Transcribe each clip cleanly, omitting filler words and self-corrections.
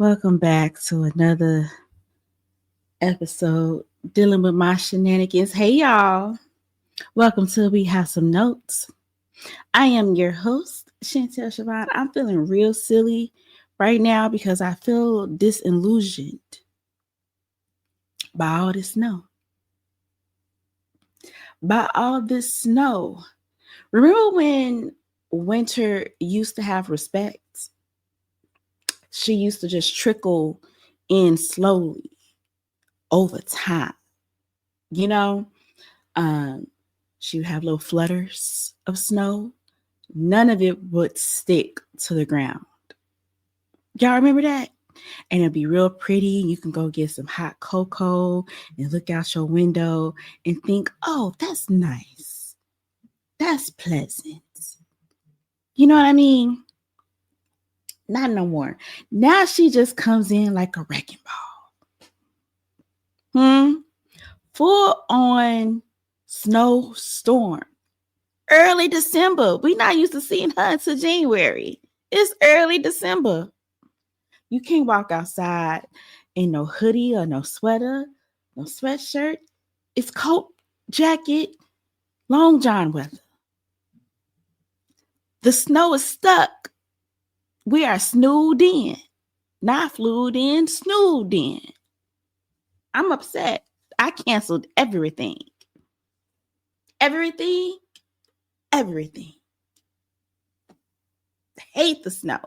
Welcome back to another episode dealing with my shenanigans. Hey, y'all. Welcome to We Have Some Notes. I am your host, Chantel Chavon. I'm feeling real silly right now because I feel disillusioned by all this snow. By all this snow. Remember when winter used to have respect? She used to just trickle in slowly over time. You know, she would have little flutters of snow. None of it would stick to the ground. Y'all remember that? And it'd be real pretty. You can go get some hot cocoa and look out your window and think, oh, that's nice. That's pleasant. You know what I mean? Not no more. Now she just comes in like a wrecking ball. Full on snowstorm. Early December. We not used to seeing her until January. It's early December. You can't walk outside in no hoodie or no sweater, no sweatshirt. It's coat, jacket, long john weather. The snow is stuck. We are snowed in. Not flued in, snowed in. I'm upset. I canceled everything. Everything. Hate the snow.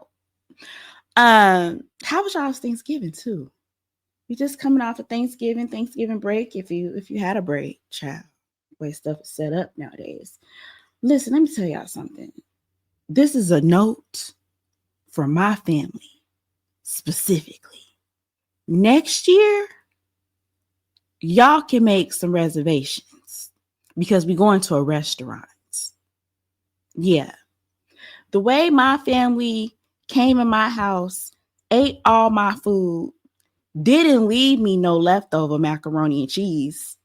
How was y'all's Thanksgiving too? You just coming off of Thanksgiving break. If you had a break, child, the way stuff is set up nowadays. Listen, let me tell y'all something. This is a note for my family specifically. Next year, y'all can make some reservations because we're going to a restaurant. Yeah. The way my family came in my house, ate all my food, didn't leave me no leftover macaroni and cheese,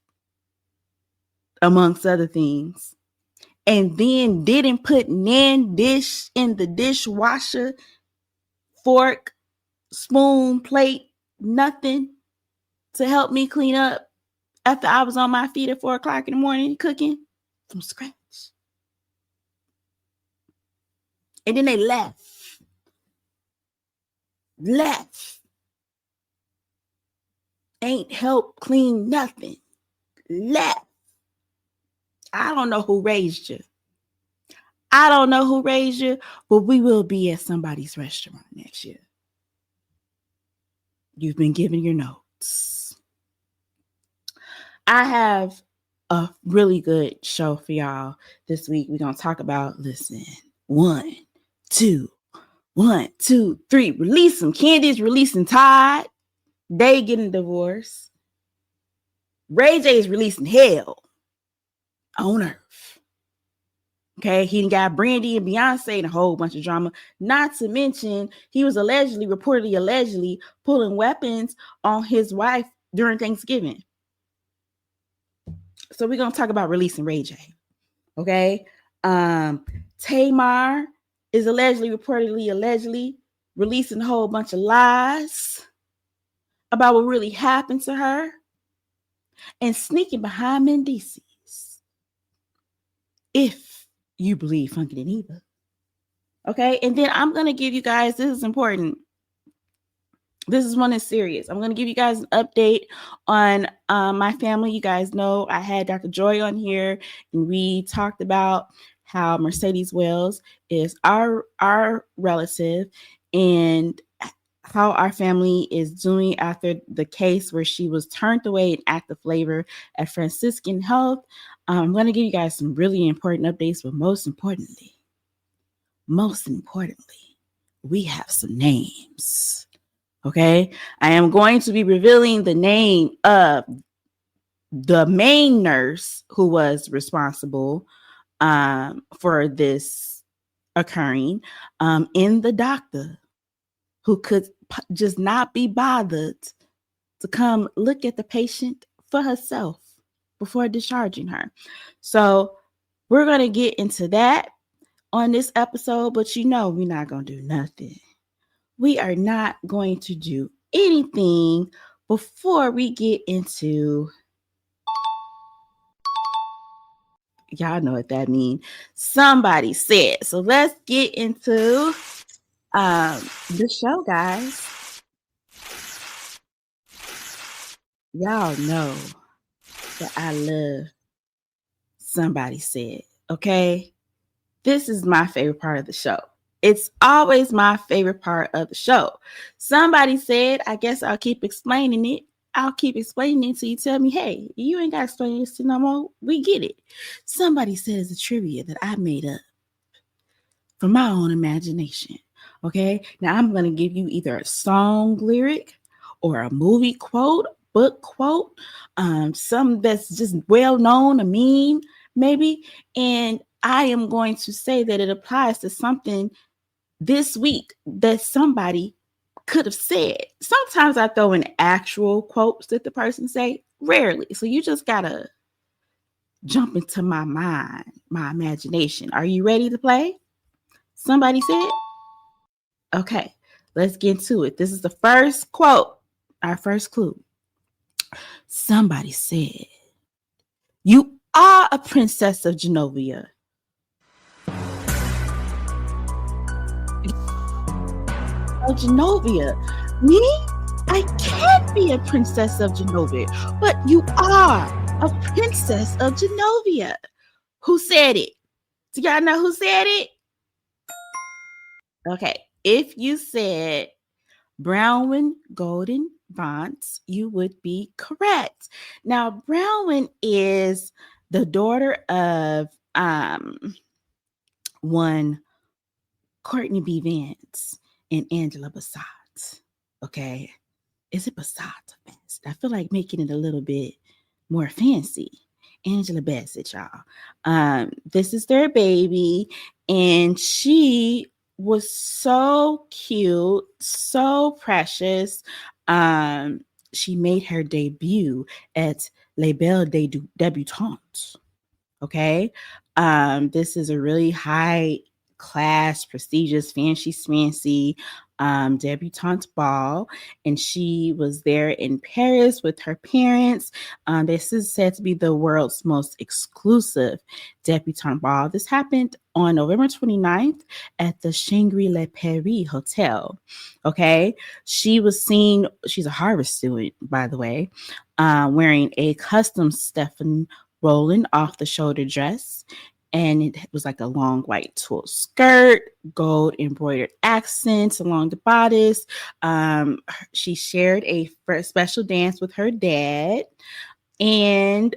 amongst other things, and then didn't put nan dish in the dishwasher, fork, spoon, plate, nothing to help me clean up after I was on my feet at 4 o'clock in the morning cooking from scratch. And then they left. Ain't help clean nothing. Left. I don't know who raised you. But we will be at somebody's restaurant next year. You've been given your notes. I have a really good show for y'all this week. We're going to talk about, listen, 1, 2, 3. Release them. Candy's releasing Todd. They getting divorced. Ray J is releasing hell on earth. Okay, he got Brandy and Beyoncé and a whole bunch of drama. Not to mention, he was reportedly pulling weapons on his wife during Thanksgiving. So we're going to talk about releasing Ray J. Okay. Tamar is allegedly releasing a whole bunch of lies about what really happened to her and sneaking behind Mendeecees. If you believe Funky than Eva. Okay. And then I'm going to give you guys, this is important. This is one that's serious. I'm going to give you guys an update on my family. You guys know I had Dr. Joy on here and we talked about how Mercedes Wells is our relative and how our family is doing after the case where she was turned away in active labor at Franciscan Health. I'm going to give you guys some really important updates, but most importantly, we have some names. Okay, I am going to be revealing the name of the main nurse who was responsible for this occurring, and the doctor who could just not be bothered to come look at the patient for herself before discharging her. So we're going to get into that on this episode, but we're not going to do nothing we are not going to do anything before we get into, y'all know what that means. Somebody said. So let's get into the show, guys. Y'all know that I love Somebody Said, okay? This is my favorite part of the show. It's always my favorite part of the show. Somebody said, I guess I'll keep explaining it. I'll keep explaining it until you tell me, hey, you ain't got to explain this to no more. We get it. Somebody said it's a trivia that I made up from my own imagination. Okay, now I'm going to give you either a song lyric or a movie quote, book quote, something that's just well known, a meme maybe, and I am going to say that it applies to something this week that somebody could have said. Sometimes I throw in actual quotes that the person say, rarely. So you just gotta jump into my mind, my imagination. Are you ready to play? Somebody said? Okay, let's get to it. This is the first quote, our first clue. Somebody said, you are a princess of Genovia. Of Genovia. Me? I can't be a princess of Genovia, but you are a princess of Genovia. Who said it? Do y'all know who said it? Okay, if you said Brownwind Golden Vance, you would be correct. Now, Brownwind is the daughter of one Courtney B. Vance and Angela Bassett. Okay. Is it Bassett or Bassett? I feel like making it a little bit more fancy. Angela Bassett, y'all. This is their baby, and she was so cute, so precious. She made her debut at Les Belles Debutantes. Okay. This is a really high class, prestigious, fancy debutante ball, and she was there in Paris with her parents. This is said to be the world's most exclusive debutante ball. This happened on November 29th at the Shangri-La Paris Hotel. Okay, she was seen, she's a Harvard student, by the way, wearing a custom Stefan Roland off the shoulder dress, and it was like a long white tulle skirt, gold embroidered accents along the bodice. She shared a special dance with her dad, and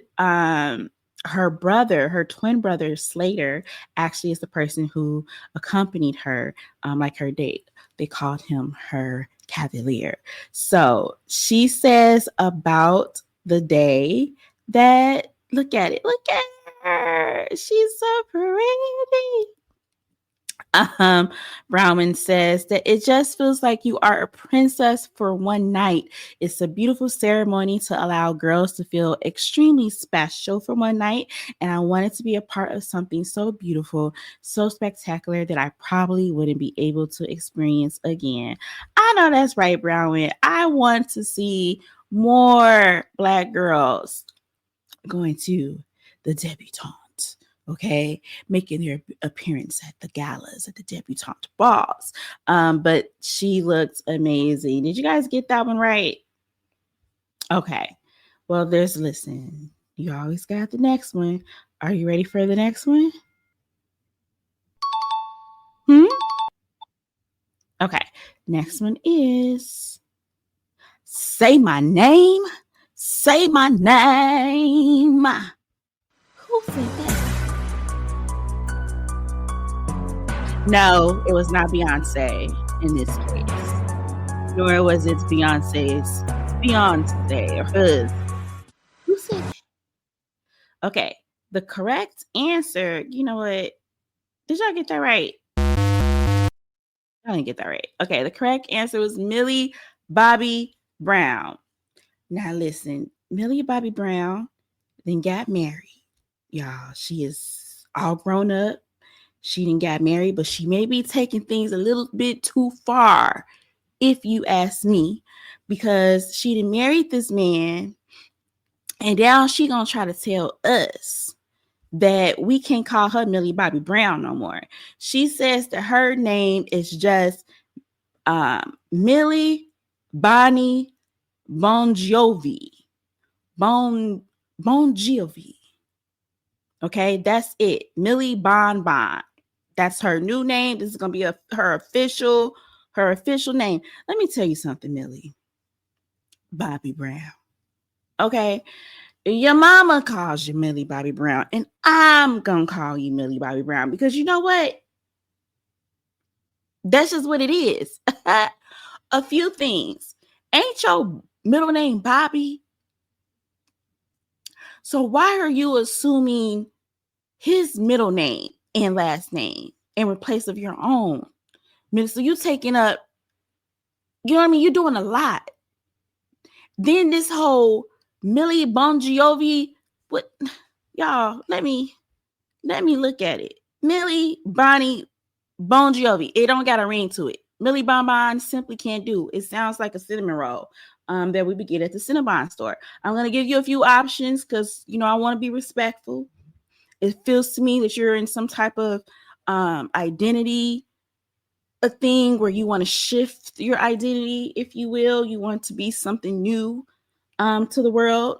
her brother, her twin brother Slater, actually is the person who accompanied her, like her date. They called him her cavalier. So she says about the day that, look at it, look at her, she's so pretty. Brownman says that it just feels like you are a princess for one night. It's a beautiful ceremony to allow girls to feel extremely special for one night. And I wanted to be a part of something so beautiful, so spectacular that I probably wouldn't be able to experience again. I know that's right, Brownman. I want to see more Black girls going to the debutante. Okay, making their appearance at the galas, at the debutante balls. But she looked amazing. Did you guys get that one right? Okay. Well, listen, you always got the next one. Are you ready for the next one? Okay. Next one is say my name. Say my name. Who said that? No, it was not Beyonce in this case. Nor was it Beyonce's Beyonce or hers. Who said that? Okay, the correct answer, you know what? Did y'all get that right? I didn't get that right. Okay, the correct answer was Millie Bobby Brown. Now listen, Millie Bobby Brown then got married. Y'all, she is all grown up. She didn't get married, but she may be taking things a little bit too far if you ask me, because she done married this man, and now she gonna try to tell us that we can't call her Millie Bobby Brown no more. She says that her name is just Millie Bonnie Bon Jovi. Bon Jovi. Okay, that's it. Millie Bon. That's her new name. This is gonna be her official name. Let me tell you something, Millie Bobby Brown. Okay, your mama calls you Millie Bobby Brown, and I'm gonna call you Millie Bobby Brown because you know what? That's just what it is. A few things. Ain't your middle name Bobby? So why are you assuming his middle name and last name in place of your own? So you taking up, you know what I mean? You're doing a lot. Then this whole Millie Bon Jovi, what, y'all? Let me look at it. Millie Bonnie Bon Jovi. It don't got a ring to it. Millie Bon simply can't do. It sounds like a cinnamon roll that we would get at the Cinnabon store. I'm gonna give you a few options because I want to be respectful. It feels to me that you're in some type of identity, a thing where you want to shift your identity, if you will. You want to be something new to the world.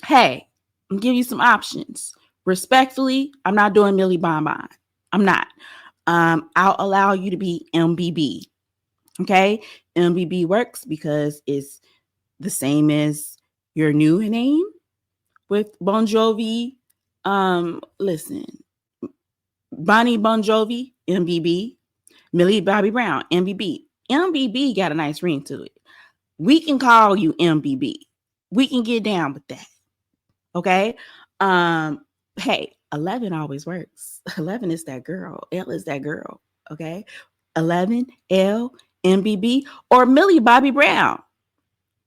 Hey, I'm giving you some options. Respectfully, I'm not doing Millie Bon. I'm not. I'll allow you to be MBB. Okay? MBB works because it's the same as your new name with Bon Jovi. Listen, Bonnie Bon Jovi, MBB. Millie Bobby Brown, MBB. MBB got a nice ring to it. We can call you MBB. We can get down with that. Okay? Hey, 11 always works. 11 is that girl. L is that girl. Okay? 11, L, MBB, or Millie Bobby Brown.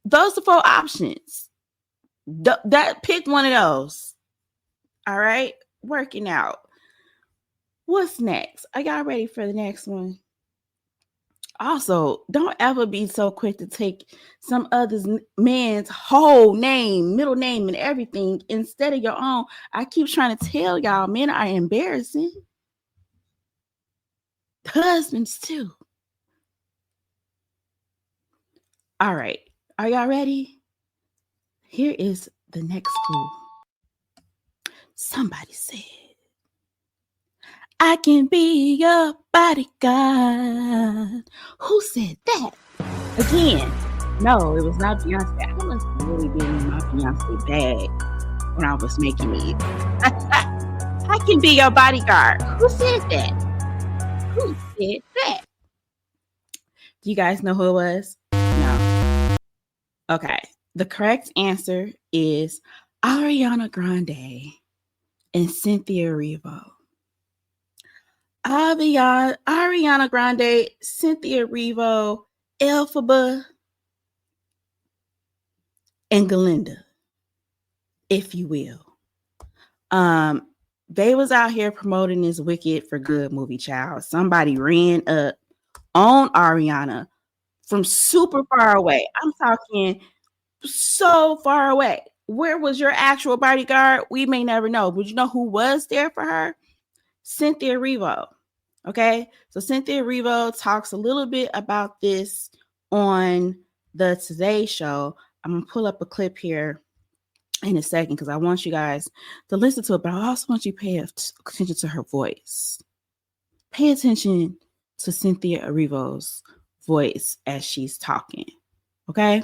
Those are 4 options. That pick one of those. All right? Working out. What's next? Are y'all ready for the next one? Also, don't ever be so quick to take some other man's whole name, middle name, and everything instead of your own. I keep trying to tell y'all, men are embarrassing. Husbands, too. All right. Are y'all ready? Here is the next clue. Somebody said, I can be your bodyguard. Who said that? Again, no, it was not Beyonce. I must really be in my Beyonce bag when I was making it. I can be your bodyguard. Who said that? Who said that? Do you guys know who it was? No. Okay. The correct answer is Ariana Grande and Cynthia Erivo. Ariana Grande, Cynthia Erivo, Elphaba, and Galinda, if you will. They was out here promoting this Wicked for Good movie, child. Somebody ran up on Ariana from super far away. I'm talking so far away. Where was your actual bodyguard? We may never know. But you know who was there for her? Cynthia Erivo. Okay, so Cynthia Erivo talks a little bit about this on the Today Show. I'm gonna pull up a clip here in a second because I want you guys to listen to it, but I also want you to pay attention to her voice. Pay attention to Cynthia Erivo's voice as she's talking. Okay.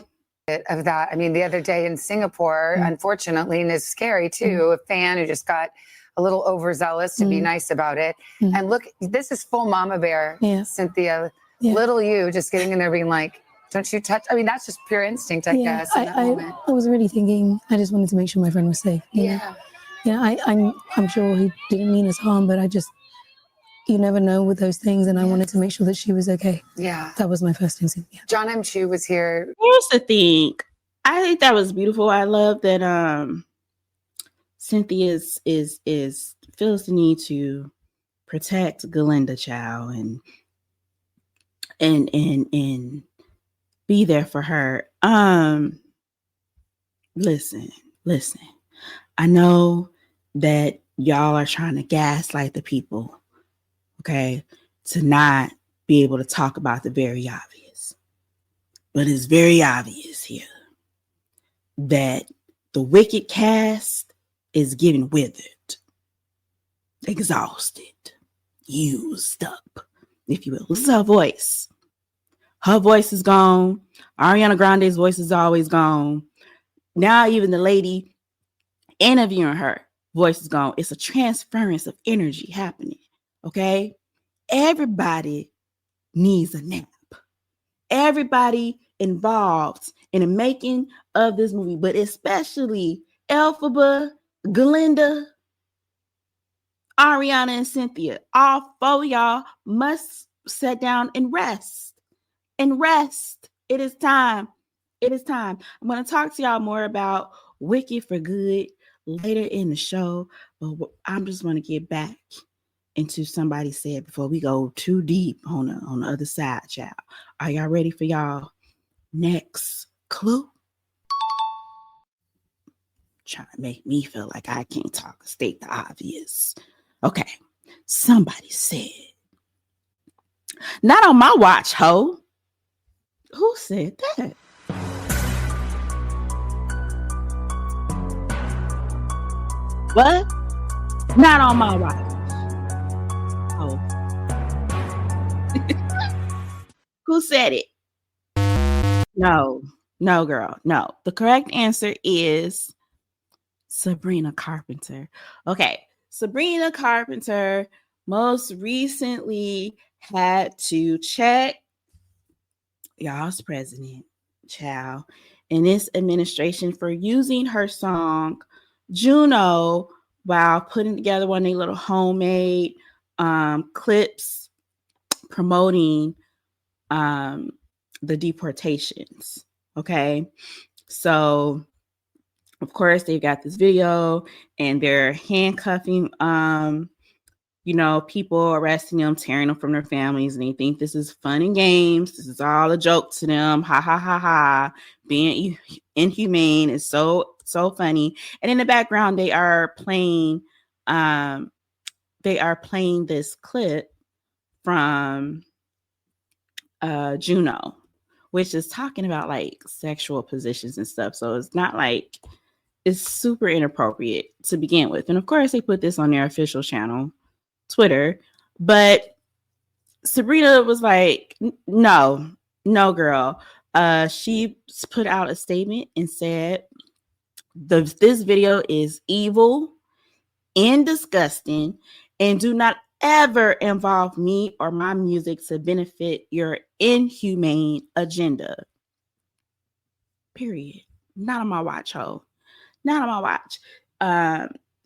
Of that. I mean, the other day in Singapore, unfortunately, and it's scary too, a fan who just got a little overzealous to be nice about it. And look, this is full mama bear, Cynthia. Little you just getting in there being like, don't you touch? I mean, that's just pure instinct, I guess. I was really thinking, I just wanted to make sure my friend was safe. I'm sure he didn't mean us harm, but you never know with those things, and I wanted to make sure that she was okay. Yeah. That was my first instinct. John M. Chu was here. Here's the thing. I think that was beautiful. I love that Cynthia feels the need to protect Galinda, child, and be there for her. Listen. I know that y'all are trying to gaslight the people, okay, to not be able to talk about the very obvious. But it's very obvious here that the wicked cast is getting withered, exhausted, used up, if you will. This is her voice. Her voice is gone. Ariana Grande's voice is always gone. Now even the lady interviewing her voice is gone. It's a transference of energy happening, okay? Everybody needs a nap. Everybody involved in the making of this movie, but especially Elphaba, Glinda, Ariana, and Cynthia. All four of y'all must sit down and rest. It is time. I'm going to talk to y'all more about Wicked for Good later in the show, but I'm just going to get back into somebody said before we go too deep on the other side, child. Are y'all ready for y'all next clue? Trying to make me feel like I can't talk, state the obvious. Okay, somebody said, not on my watch, ho. Who said that? What? Not on my watch. Oh. Who said it? No, girl. No. The correct answer is Sabrina Carpenter. Okay. Sabrina Carpenter most recently had to check y'all's president, child, in this administration for using her song Juno while putting together one of their little homemade clips promoting the deportations. Okay. So of course they've got this video and they're handcuffing people, arresting them, tearing them from their families, and they think this is fun and games. This is all a joke to them. Ha ha ha ha. Being inhumane is so funny. And in the background, they are playing this clip from Juno, which is talking about like sexual positions and stuff. So it's not like it's super inappropriate to begin with. And of course, they put this on their official channel, Twitter, but Sabrina was like, no, girl. She put out a statement and said, this video is evil and disgusting, and do not ever involve me or my music to benefit your inhumane agenda. Period. Not on my watch, ho. Not on my watch.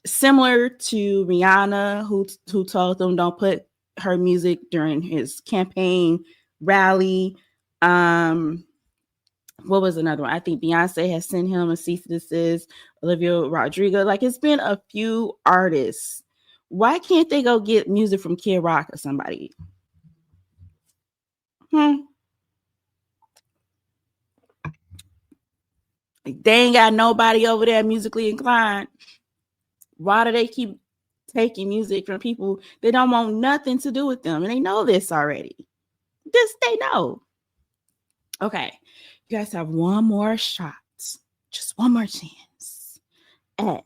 Similar to Rihanna, who told them don't put her music during his campaign rally. What was another one? I think Beyonce has sent him a cease and desist. Olivia Rodrigo. Like, it's been a few artists. Why can't they go get music from Kid Rock or somebody? Like, they ain't got nobody over there musically inclined. Why do they keep taking music from people that don't want nothing to do with them? And they know this already. They know. Okay. You guys have one more shot. Just one more chance at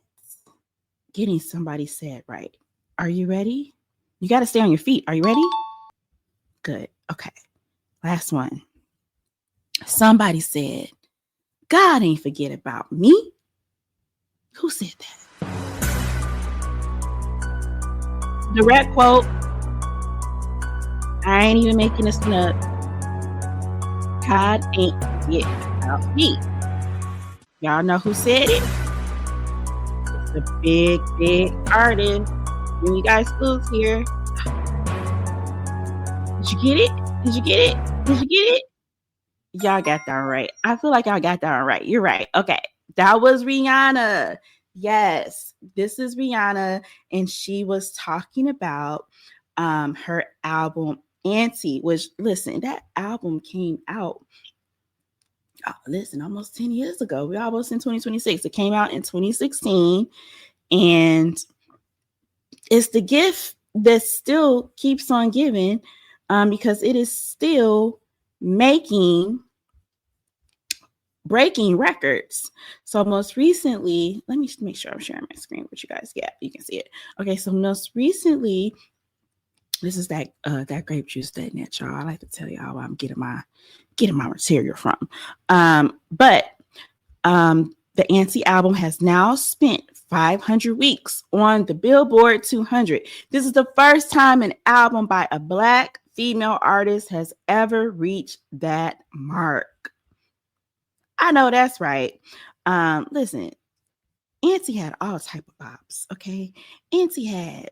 getting somebody said right. Are you ready? You got to stay on your feet. Are you ready? Good. Okay. Last one. Somebody said, God ain't forget about me. Who said that? Direct quote. I ain't even making this up. God ain't forget about me. Y'all know who said it? It's a big artist. When you guys clues here. Did you get it? Y'all got that right. I feel like y'all got that right. You're right. Okay. That was Rihanna. Yes, this is Rihanna. And she was talking about her album Auntie, which, listen, that album came out, almost 10 years ago. We're almost in 2026. It came out in 2016, and it's the gift that still keeps on giving, because it is still breaking records. So most recently, let me make sure I'm sharing my screen with you guys. Yeah, you can see it. Okay, so most recently, this is that grape juice that y'all. I like to tell y'all where I'm getting my material from. But the Auntie album has now spent 500 weeks on the Billboard 200. This is the first time an album by a Black female artist has ever reached that mark. I know that's right. Listen, Auntie had all type of bops, okay? Auntie had,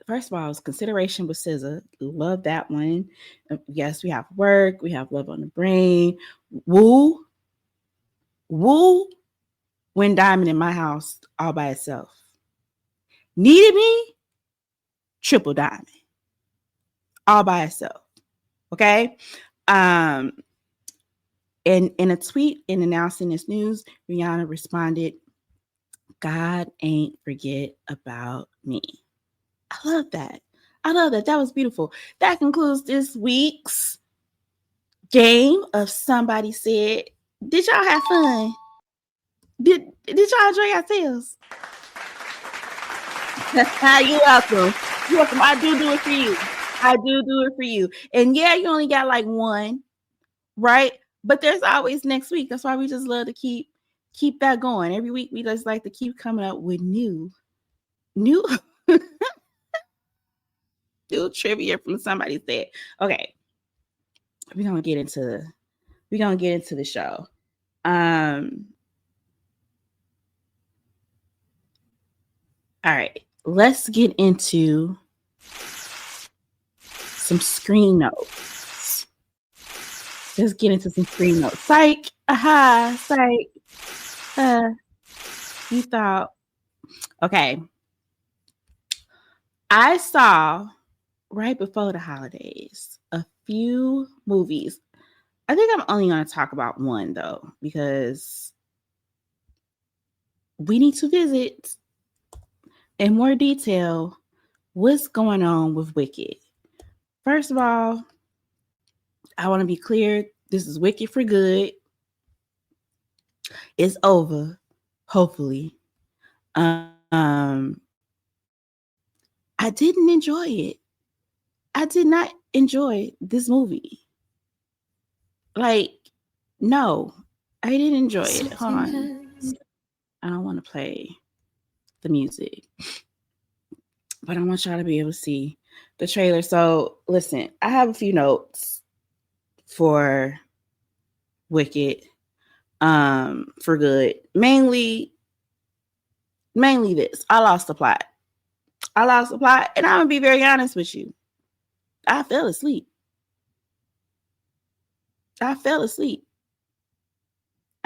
first of all, it was Consideration with SZA. Love that one. Yes, we have Work. We have Love on the Brain. Woo went diamond in my house all by itself. Needed Me, triple diamond, all by itself. Okay. And in a tweet in announcing this news, Rihanna responded, "God ain't forget about me." I love that. That was beautiful. That concludes this week's game of Somebody Said. Did y'all have fun? Did y'all enjoy yourselves? You're welcome. You're welcome. I do it for you. And yeah, you only got like one, right? But there's always next week. That's why we just love to keep that going. Every week we just like to keep coming up with new new trivia from Somebody Said. Okay. We're gonna get into the show. All right, let's get into some screen notes. Let's get into some screen notes. Psych. Aha. Psych. You thought. Okay. I saw right before the holidays a few movies. I think I'm only going to talk about one though, because we need to visit in more detail what's going on with Wicked. First of all, I want to be clear. This is Wicked for good. It's over, hopefully. I didn't enjoy it. I did not enjoy this movie. Like, no, I didn't enjoy it. Hold on. I don't want to play the music, but I want y'all to be able to see the trailer. So listen, I have a few notes for Wicked, for good. Mainly this. I lost the plot, and I'm gonna be very honest with you. I fell asleep. I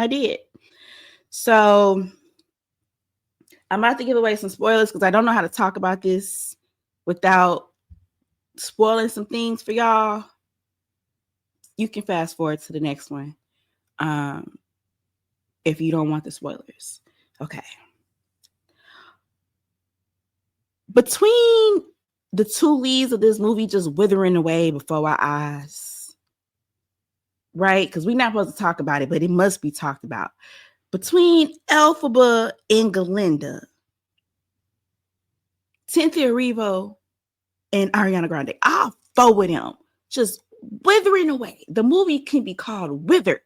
did. So I'm about to give away some spoilers because I don't know how to talk about this without spoiling some things for y'all. You can fast forward to the next one if you don't want the spoilers. Okay. Between the two leads of this movie just withering away before our eyes, right? Because we're not supposed to talk about it, but it must be talked about. Between Elphaba and Galinda, Cynthia Erivo and Ariana Grande, all four of them just withering away. The movie can be called Withered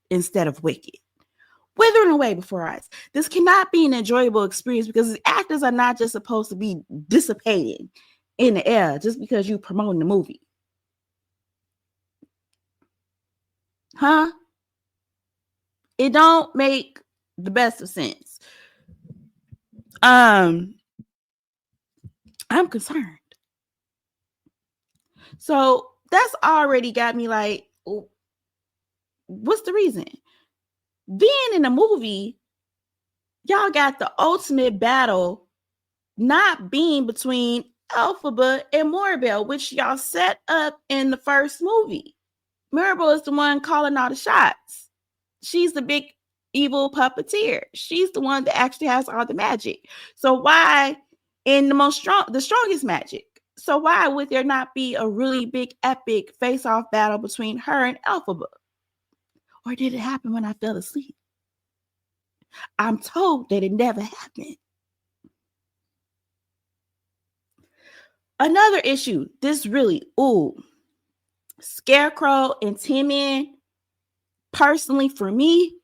instead of Wicked. Withering away before our eyes. This cannot be an enjoyable experience because the actors are not just supposed to be dissipating in the air just because you're promoting the movie. Huh? It don't make the best of sense. I'm concerned. So that's already got me like, what's the reason? Then in the movie, y'all got the ultimate battle not being between Elphaba and Mirabelle, which y'all set up in the first movie. Mirabelle is the one calling all the shots. She's the big evil puppeteer. She's the one that actually has all the magic. So why in the strongest magic? So why would there not be a really big epic face-off battle between her and Elphaba? Or did it happen when I fell asleep? I'm told that it never happened. Another issue, this really, Scarecrow and Tin Man, personally for me,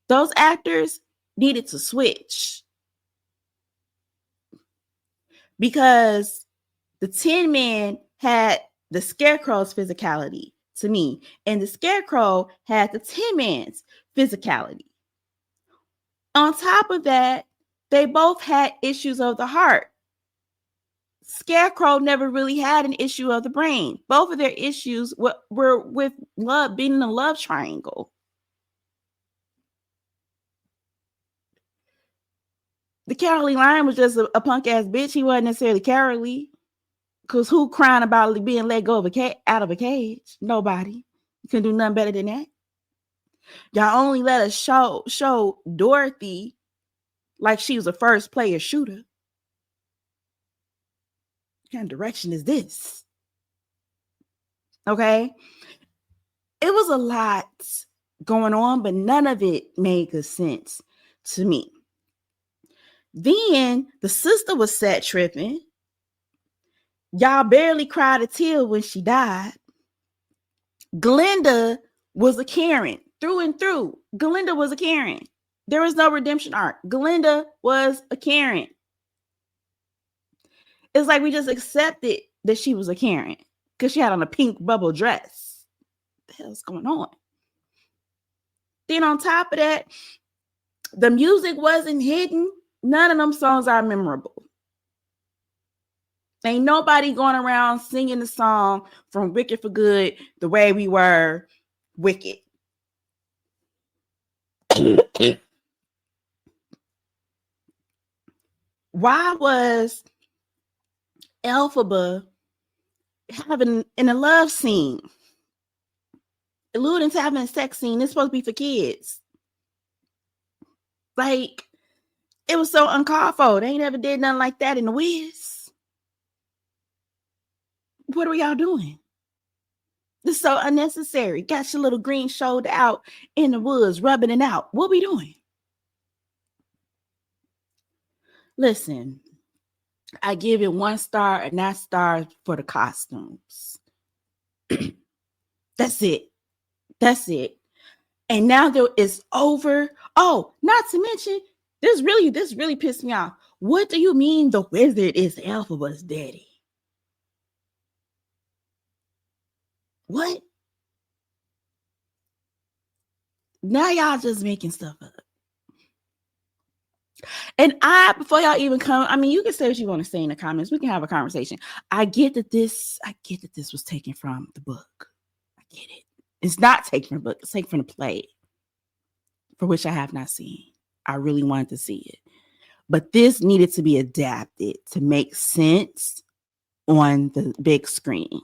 those actors needed to switch. Because the Tin Man had the Scarecrow's physicality to me, and the Scarecrow had the Tin Man's physicality. On top of that, they both had issues of the heart. Scarecrow never really had an issue of the brain. Both of their issues were with love, being in a love triangle. The Carolee Lion was just a punk ass bitch. He wasn't necessarily Carolee. Because who crying about being let go of out of a cage? Nobody. You couldn't do nothing better than that. Y'all only let us show Dorothy like she was a first player shooter. What kind of direction is this? Okay. It was a lot going on, but none of it made good sense to me. Then the sister was set tripping. Y'all barely cried a tear when she died. Glinda was a Karen through and through. Glinda was a Karen. There was no redemption arc. Glinda was a Karen. It's like we just accepted that she was a Karen because she had on a pink bubble dress. What the hell's going on? Then on top of that, the music wasn't hidden. None of them songs are memorable. Ain't nobody going around singing the song from Wicked for Good, The Way We Were, Wicked. Why was Elphaba having in a love scene, alluding to having a sex scene? It's supposed to be for kids. Like, it was so uncalled for. They ain't ever did nothing like that in the Wiz. What are y'all doing? This is so unnecessary. Got your little green shoulder out in the woods, rubbing it out. What we doing? Listen, I give it 1 star, and that star for the costumes. That's it. That's it. And now there is over. Oh, not to mention, this really pissed me off. What do you mean the wizard is Elphaba's daddy? What? Now y'all just making stuff up. And before y'all even come, I mean, you can say what you want to say in the comments. We can have a conversation. I get that this was taken from the book. I get it. It's not taken from the book. It's taken from the play, for which I have not seen. I really wanted to see it. But this needed to be adapted to make sense on the big screen.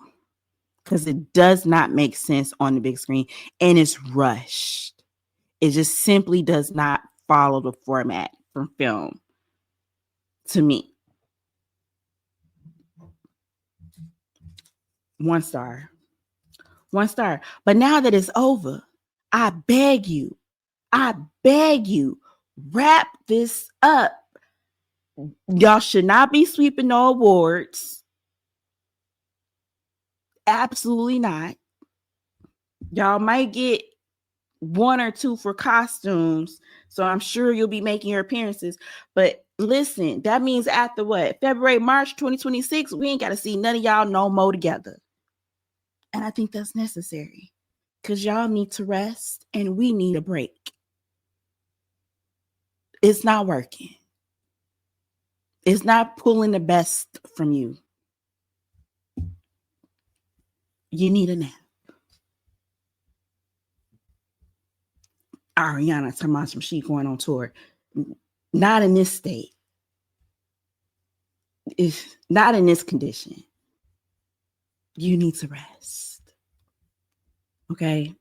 Because it does not make sense on the big screen. And it's rushed. It just simply does not follow the format from film to me. 1 star. 1 star. But now that it's over, I beg you, wrap this up. Y'all should not be sweeping no awards. Absolutely not. Y'all might get 1 or 2 for costumes, so I'm sure you'll be making your appearances. But listen, that means after what? February, March 2026, we ain't got to see none of y'all no more together. And I think that's necessary because y'all need to rest and we need a break. It's not working. It's not pulling the best from you. You need a nap. Ariana talking about some she going on tour. Not in this state. if not in this condition, you need to rest. Okay.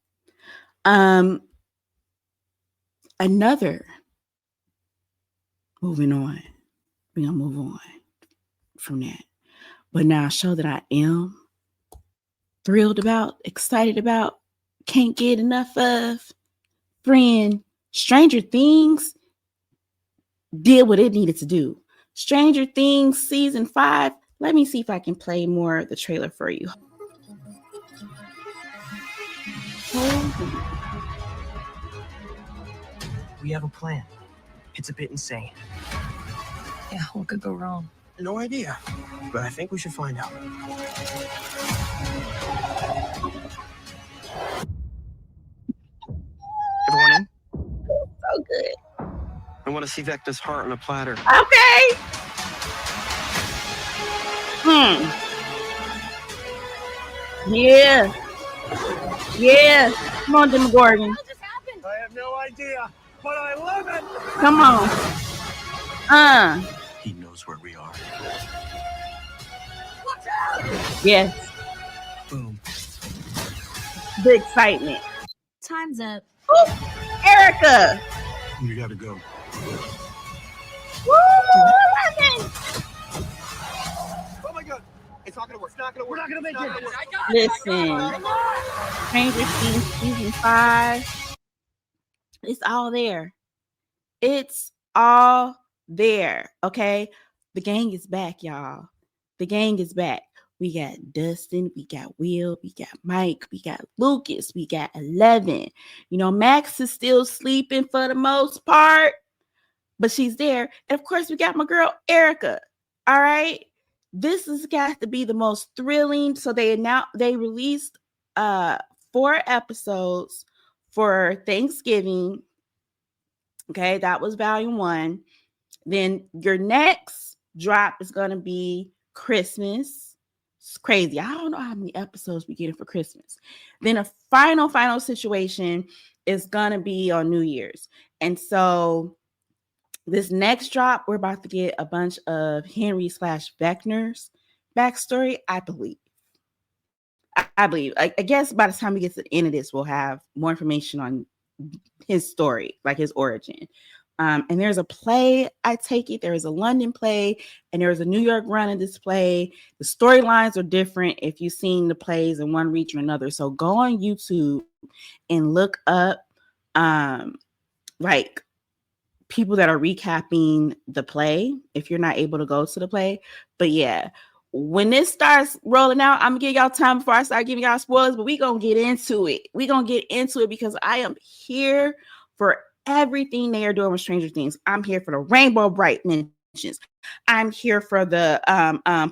Another, moving on. We're gonna move on from that. But now a show that I am thrilled about, excited about, can't get enough of. Friend, Stranger Things did what it needed to do. Stranger Things season 5. Let me see if I can play more of the trailer for you. We have a plan. It's a bit insane. Yeah, what could go wrong? No idea, but I think we should find out. Everyone in? So good. I want to see Vecna's heart on a platter. Okay. Yeah. Yeah. Come on, Demogorgon. What just happened? I have no idea, but I love it. Come on. He knows where we are. Watch out! Yes. Boom. The excitement. Time's up. Ooh, Erica. You gotta go. Woo! Oh my God! It's not gonna work. It's not gonna work. We're not gonna make it. Listen, Stranger Things season 5. It's all there. It's all there. Okay. The gang is back, y'all. The gang is back. We got Dustin, we got Will, we got Mike, we got Lucas, we got 11. You know, Max is still sleeping for the most part, but she's there. And of course, we got my girl Erica. All right. This has got to be the most thrilling. So they released 4 episodes for Thanksgiving. Okay, that was volume 1. Then your next drop is gonna be Christmas. It's crazy. I don't know how many episodes we get for Christmas. Then a final situation is gonna be on New Year's. And so this next drop, we're about to get a bunch of Henry / Vecna's backstory, I believe. I believe. I guess by the time we get to the end of this, we'll have more information on his story, like his origin. And there's a play, I take it. There is a London play, and there's a New York run of this play. The storylines are different if you've seen the plays in one region or another. So go on YouTube and look up like people that are recapping the play if you're not able to go to the play. But yeah, when this starts rolling out, I'm gonna give y'all time before I start giving y'all spoilers, but we're gonna get into it. We're gonna get into it because I am here for everything they are doing with Stranger Things. I'm here for the Rainbow Bright mentions. I'm here for the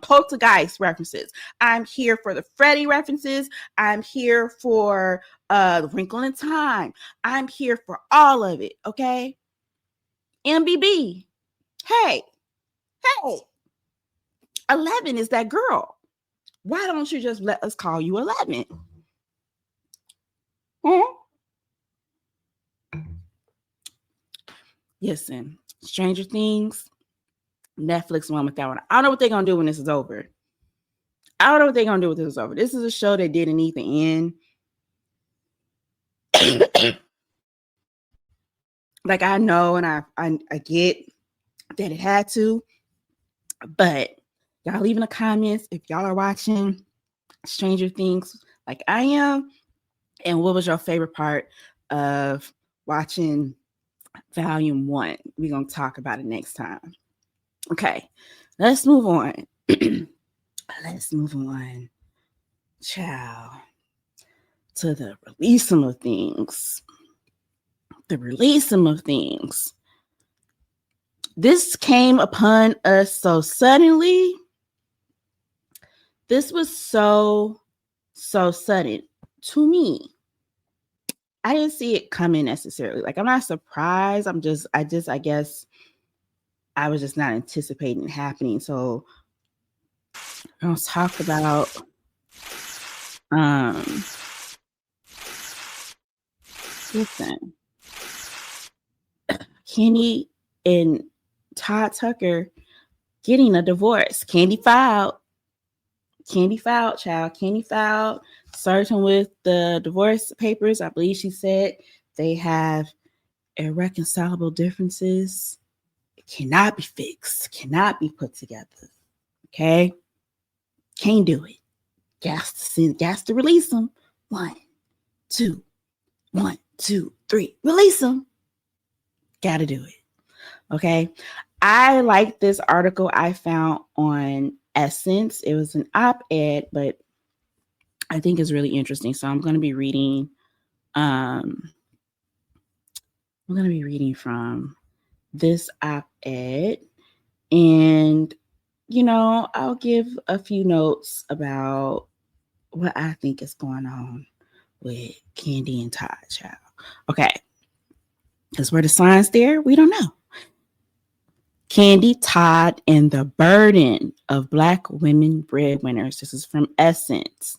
Poltergeist references. I'm here for the Freddy references. I'm here for the Wrinkle in Time. I'm here for all of it, okay? MBB. Hey, 11 is that girl. Why don't you just let us call you 11? Listen, Stranger Things, Netflix won with that one. I don't know what they're going to do when this is over. This is a show that didn't need the end. Like, I know and I get that it had to, but y'all leave in the comments if y'all are watching Stranger Things like I am, and what was your favorite part of watching volume 1? We're going to talk about it next time. Okay, let's move on. Ciao. To the releasing of things. This came upon us so suddenly. This was so sudden to me. I didn't see it coming necessarily. Like, I'm not surprised. I guess I was just not anticipating it happening. So I'll talk about listen. Kenny and Todd Tucker getting a divorce. Kandi filed, child. Kandi filed, certain with the divorce papers. I believe she said they have irreconcilable differences. It cannot be fixed, cannot be put together. Okay? Can't do it. Gas to release them. 1, 2, 1, 2, 3. Release them. Gotta do it. Okay. I like this article I found on Essence. It was an op-ed, but I think it's really interesting. So I'm going to be reading. I'm going to be reading from this op-ed, and I'll give a few notes about what I think is going on with Kandi and Todd, child. Okay. Because were the signs there? We don't know. Kandi, Todd, and the burden of Black women breadwinners. This is from Essence.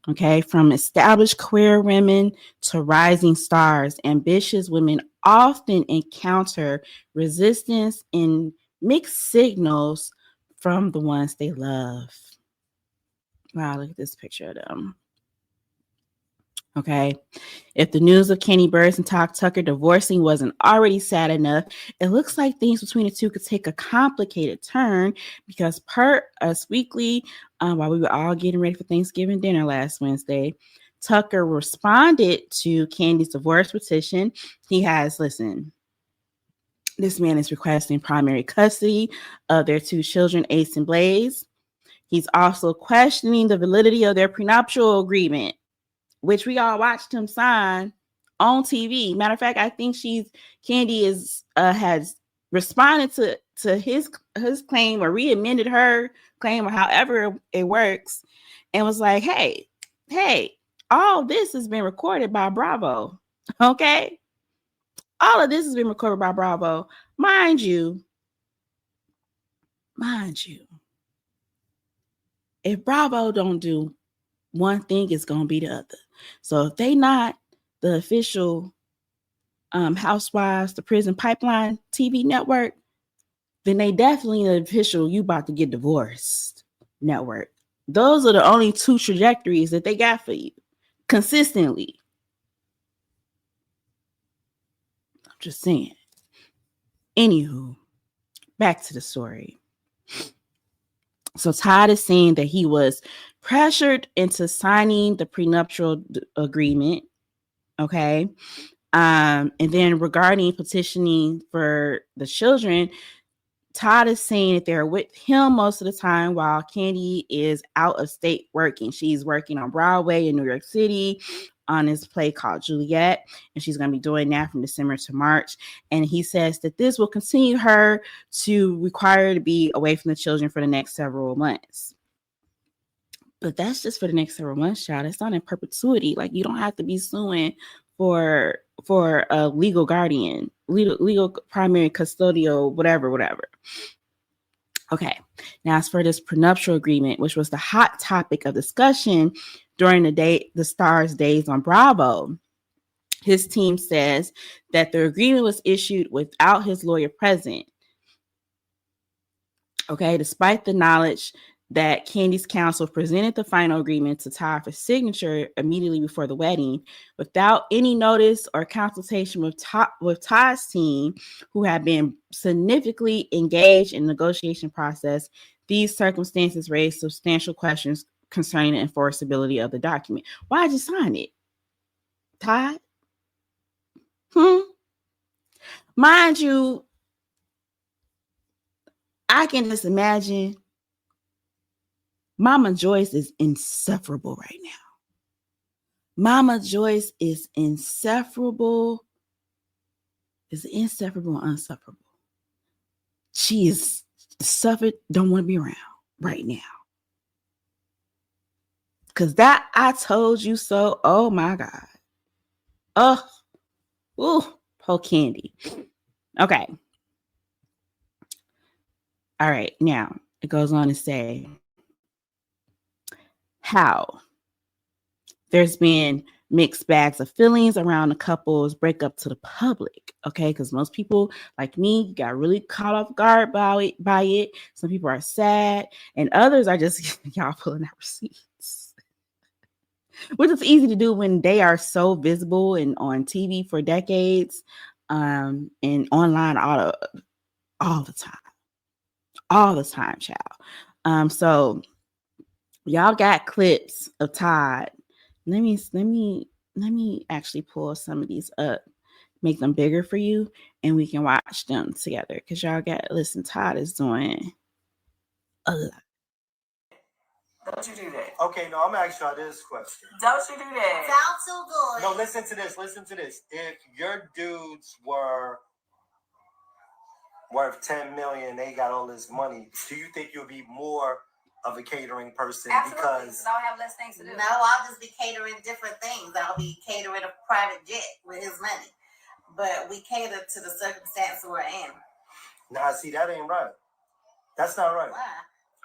Okay. From established queer women to rising stars, ambitious women often encounter resistance and mixed signals from the ones they love. Wow, look at this picture of them. Okay. If the news of Kandi Burruss and Todd Tucker divorcing wasn't already sad enough, it looks like things between the two could take a complicated turn because per Us Weekly, while we were all getting ready for Thanksgiving dinner last Wednesday, Tucker responded to Kandi's divorce petition. He has, listen, this man is requesting primary custody of their 2 children, Ace and Blaze. He's also questioning the validity of their prenuptial agreement, which we all watched him sign on TV. Matter of fact, I think Kandi has responded to his claim or re-amended her claim or however it works, and was like, hey, all this has been recorded by Bravo. Okay? All of this has been recorded by Bravo. Mind you, if Bravo don't do one thing, it's going to be the other. So if they not the official Housewives, the Prison Pipeline TV network, then they definitely the official you about to get divorced network. Those are the only 2 trajectories that they got for you consistently. I'm just saying. Anywho, back to the story. So Todd is saying that he was pressured into signing the prenuptial agreement. Okay. And then regarding petitioning for the children, Todd is saying that they're with him most of the time while Kandi is out of state working. She's working on Broadway in New York City on this play called Juliet, and she's going to be doing that from December to March. And he says that this will continue her to require her to be away from the children for the next several months. But that's just for the next several months, child. It's not in perpetuity. Like, you don't have to be suing for a legal guardian, legal primary custodial, whatever. Okay. Now, as for this prenuptial agreement, which was the hot topic of discussion during the Stars days on Bravo, his team says that the agreement was issued without his lawyer present. Okay. Despite the knowledge that Kandi's counsel presented the final agreement to Todd for signature immediately before the wedding, without any notice or consultation with Todd's team, who had been significantly engaged in the negotiation process, these circumstances raised substantial questions concerning the enforceability of the document. Why'd you sign it, Todd? Mind you, I can just imagine Mama Joyce is insufferable right now. Mama Joyce is insufferable. Is insufferable or unsufferable? She is suffered, don't want to be around right now. Because that I told you so, oh my God. Oh, ooh, poor Kandi. Okay. All right, now it goes on to say how there's been mixed bags of feelings around the couple's breakup to the public. Okay, because most people like me got really caught off guard by it. Some people are sad, and others are just y'all pulling out receipts, which is easy to do when they are so visible and on TV for decades, and online all the time, child. So y'all got clips of Todd. Let me actually pull some of these up, make them bigger for you, and we can watch them together. Because y'all listen, Todd is doing a lot. Don't you do that. Okay, no, I'm asking y'all this question. Don't you do that. Sounds so good. No, listen to this. If your dudes were worth $10 million, they got all this money, do you think you'll be more of a catering person? Absolutely, Because I'll have less things to do. No, I'll just be catering different things. I'll be catering a private jet with his money. But we cater to the circumstance we're in. nah, see, that ain't right. That's not right. Why?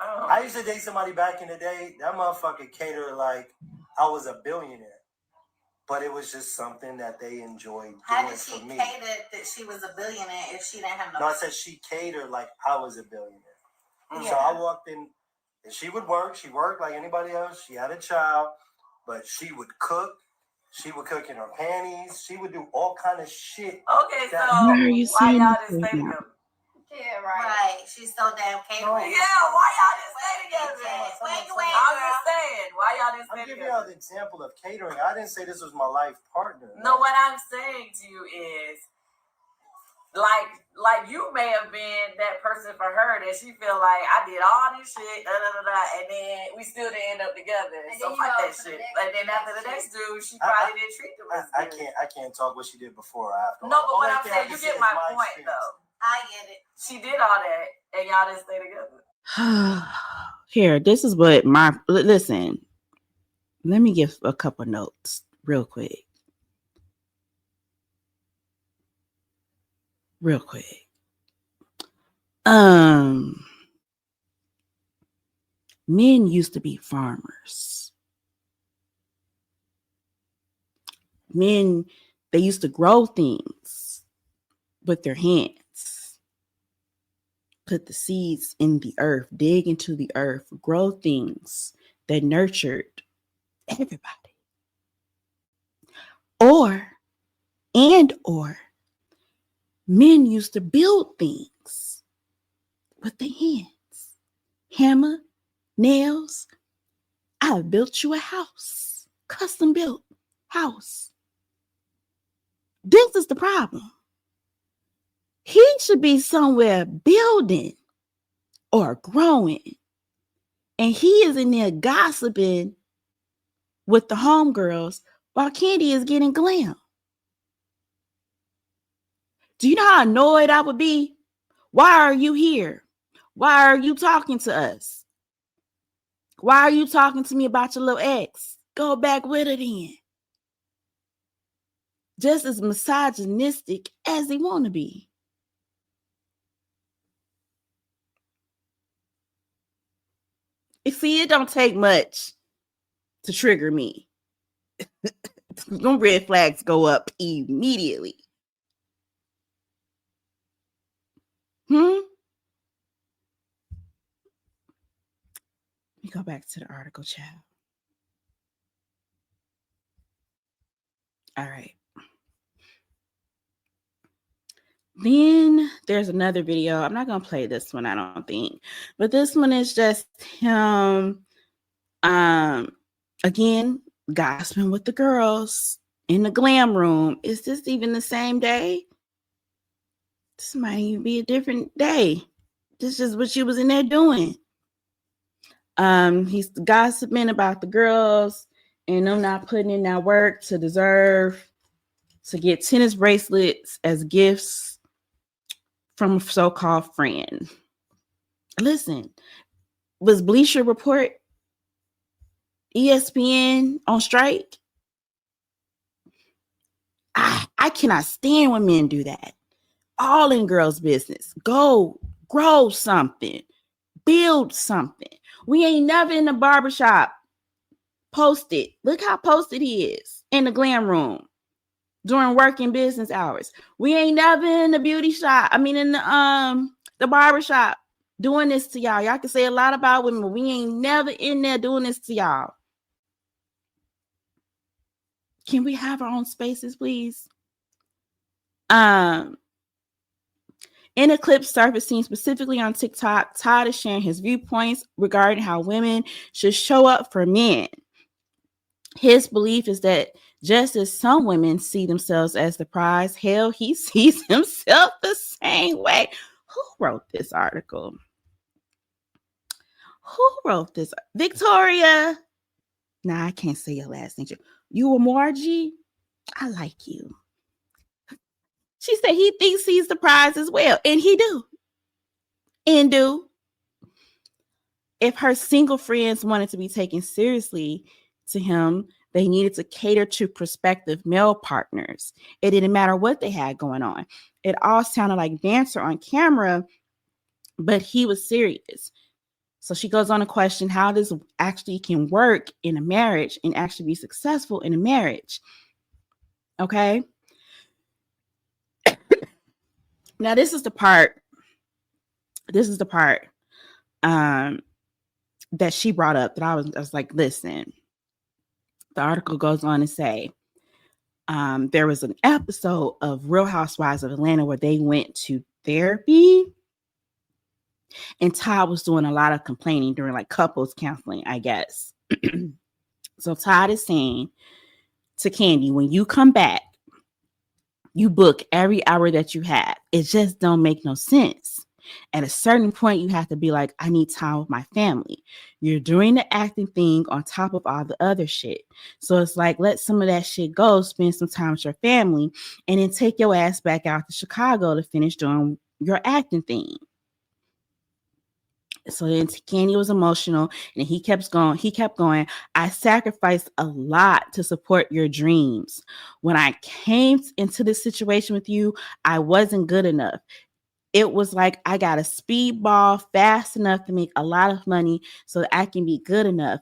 Oh. I used to date somebody back in the day. That motherfucker catered like I was a billionaire. But it was just something that they enjoyed doing How did for she me. cater that she was a billionaire if she didn't have no? No, I said she catered like I was a billionaire. Yeah. So I walked in, and she would work. She worked like anybody else. She had a child, but she would cook. She would cook in her panties. She would do all kind of shit. Okay, so Why are you why saying y'all this didn't right stay now? together? Yeah, right. She's so damn catering. Yeah, why y'all didn't stay together? Where you at, I'm girl? just saying, why y'all didn't I'm stay giving together? y'all the example of catering. I didn't say this was my life partner. No, what I'm saying to you is, like you may have been that person for her that she feel like I did all this shit, and then we still didn't end up together. And So then you fuck go that to the shit. next- And then after the next dude, she probably didn't treat them as I good. can't talk what she did before or after. No, but All what I I'm can saying, have you to say get is my point experience. though. I get it. She did all that, and y'all didn't stay together. Here, this is what listen. Let me give a couple notes real quick. Men used to be farmers. Men, they used to grow things with their hands. Put the seeds in the earth, dig into the earth, grow things that nurtured everybody. Or men used to build things with their hands. Hammer, nails. I built you a house, custom built house. This is the problem. He should be somewhere building or growing. And he is in there gossiping with the homegirls while Kandi is getting glam. Do you know how annoyed I would be? Why are you here? Why are you talking to us? Why are you talking to me about your little ex? Go back with her then. Just as misogynistic as they want to be. You see, it don't take much to trigger me. Them red flags go up immediately. Let me go back to the article, child. All right. Then there's another video. I'm not going to play this one, I don't think. But this one is just him, again, gossiping with the girls in the glam room. Is this even the same day? This might even be a different day. This is what she was in there doing. He's gossiping about the girls and them not putting in that work to deserve to get tennis bracelets as gifts from a so-called friend. Listen, was Bleacher Report, ESPN on strike? I cannot stand when men do that. All in girls' business. Go grow something. Build something. We ain't never in the barbershop posted. Look how posted he is in the glam room during working business hours. We ain't never in the beauty shop. I mean, in the barber shop doing this to y'all. Y'all can say a lot about women, but we ain't never in there doing this to y'all. Can we have our own spaces, please? In a clip surfacing specifically on TikTok, Todd is sharing his viewpoints regarding how women should show up for men. His belief is that just as some women see themselves as the prize, hell, he sees himself the same way. Who wrote this article? Who wrote this? Victoria. Nah, I can't say your last name. You a Margie? I like you. She said he thinks he's the prize as well. And he do. And do. If her single friends wanted to be taken seriously to him, they needed to cater to prospective male partners. It didn't matter what they had going on. It all sounded like banter on camera, but he was serious. So she goes on to question how this actually can work in a marriage and actually be successful in a marriage. Okay. Now this is the part that she brought up that I was like, listen. The article goes on to say, there was an episode of Real Housewives of Atlanta where they went to therapy, and Todd was doing a lot of complaining during like couples counseling, I guess. So Todd is saying to Kandi, when you come back, you book every hour that you have. It just don't make no sense. At a certain point, you have to be like, I need time with my family. You're doing the acting thing on top of all the other shit. So it's like, let some of that shit go, spend some time with your family, and then take your ass back out to Chicago to finish doing your acting thing. So then Kandi was emotional, and he kept going. I sacrificed a lot to support your dreams. When I came into this situation with you, I wasn't good enough. It was like I got a speedball fast enough to make a lot of money so that I can be good enough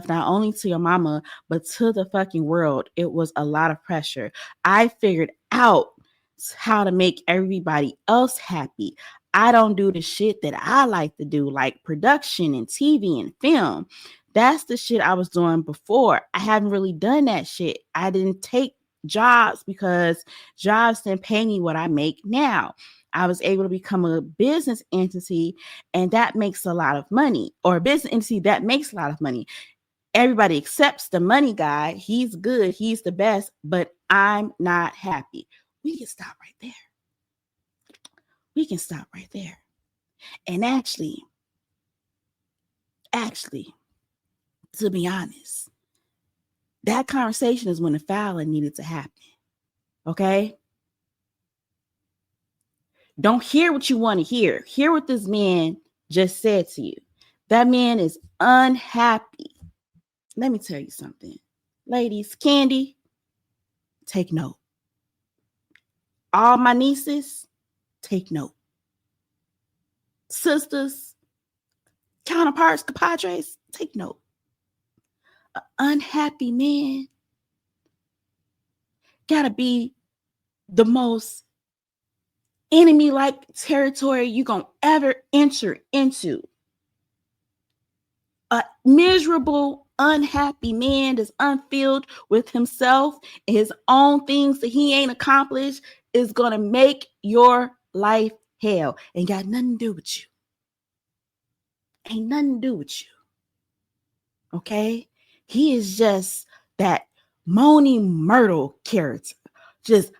not only to your mama, but to the fucking world. It was a lot of pressure. I figured out how to make everybody else happy. I don't do the shit that I like to do, like production and TV and film. That's the shit I was doing before. I haven't really done that shit. I didn't take jobs because jobs didn't pay me what I make now. I was able to become a business entity, and that makes a lot of money, or a business entity that makes a lot of money. Everybody accepts the money guy. He's good. He's the best, but I'm not happy. We can stop right there. And actually, to be honest, that conversation is when the fouling needed to happen. Okay? Don't hear what you want to hear. Hear what this man just said to you. That man is unhappy. Let me tell you something. Ladies, Kandi, take note. All my nieces, take note. Sisters, counterparts, compadres, take note. An unhappy man gotta be the most enemy-like territory you're gonna ever enter into. A miserable, unhappy man that's unfilled with himself and his own things that he ain't accomplished is gonna make your life hell. Ain't got nothing to do with you. Ain't nothing to do with you. Okay? He is just that Moaning Myrtle character. Just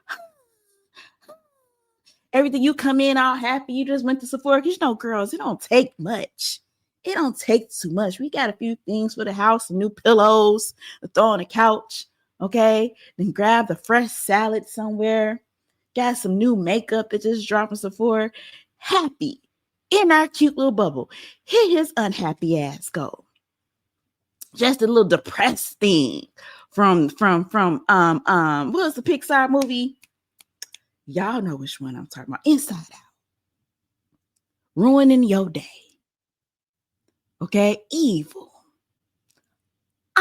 everything, you come in all happy, you just went to Sephora. Because you know, girls, it don't take much. It don't take too much. We got a few things for the house, some new pillows to throw on the couch. Okay? Then grab the fresh salad somewhere. Got some new makeup that just dropped in Sephora. Happy in our cute little bubble. Here his unhappy ass go. Just a little depressed thing from what was the Pixar movie? Y'all know which one I'm talking about. Inside Out. Ruining your day. Okay? Evil.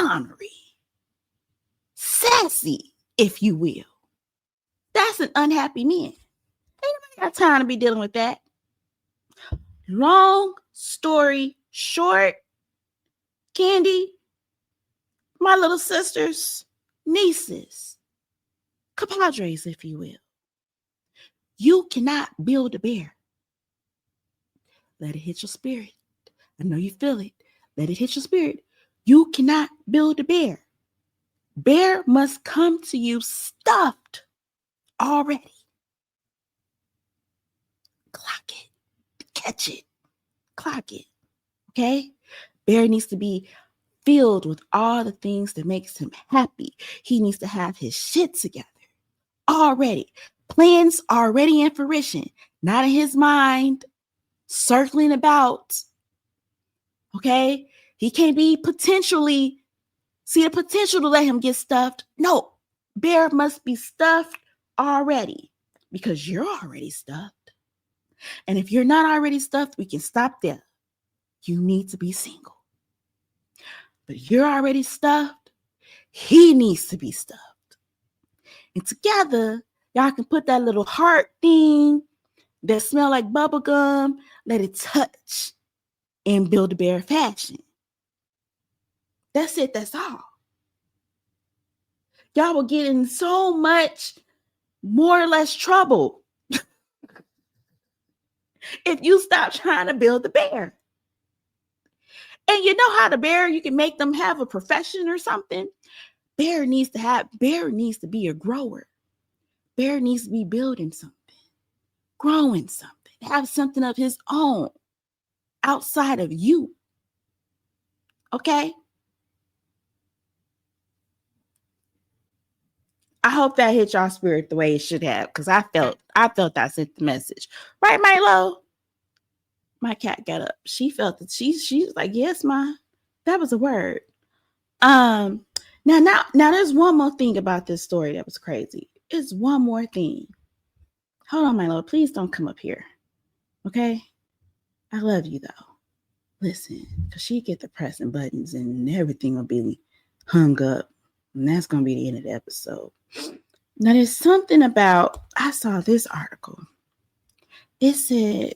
ornery, sassy, if you will. That's an unhappy man. Ain't nobody got time to be dealing with that. Long story short, Kandi, my little sisters, nieces, compadres, if you will, you cannot build a bear. Let it hit your spirit. I know you feel it. Let it hit your spirit. You cannot build a bear. Bear must come to you stuffed already. Clock it. Catch it. Clock it. Okay? Bear needs to be filled with all the things that makes him happy. He needs to have his shit together already. Plans already in fruition. Not in his mind. Circling about. Okay? He can't be potentially see the potential to let him get stuffed. No, bear must be stuffed already because you're already stuffed. And if you're not already stuffed, we can stop there. You need to be single. But you're already stuffed. He needs to be stuffed. And together, y'all can put that little heart thing that smell like bubble gum, let it touch and build a bear fashion. That's it. That's all. Y'all will get in so much more or less trouble if you stop trying to build the bear. And you know how the bear, you can make them have a profession or something. Bear needs to be a grower. Bear needs to be building something, growing something, have something of his own outside of you. Okay? I hope that hit y'all spirit the way it should have, because I felt I sent the message. Right, Milo? My cat got up. She felt it. She was like, yes, Ma. That was a word. Now there's one more thing about this story that was crazy. It's one more thing. Hold on, Milo. Please don't come up here. Okay? I love you though. Listen, because she get the pressing buttons and everything will be hung up. And that's going to be the end of the episode. Now, there's something about, I saw this article. It said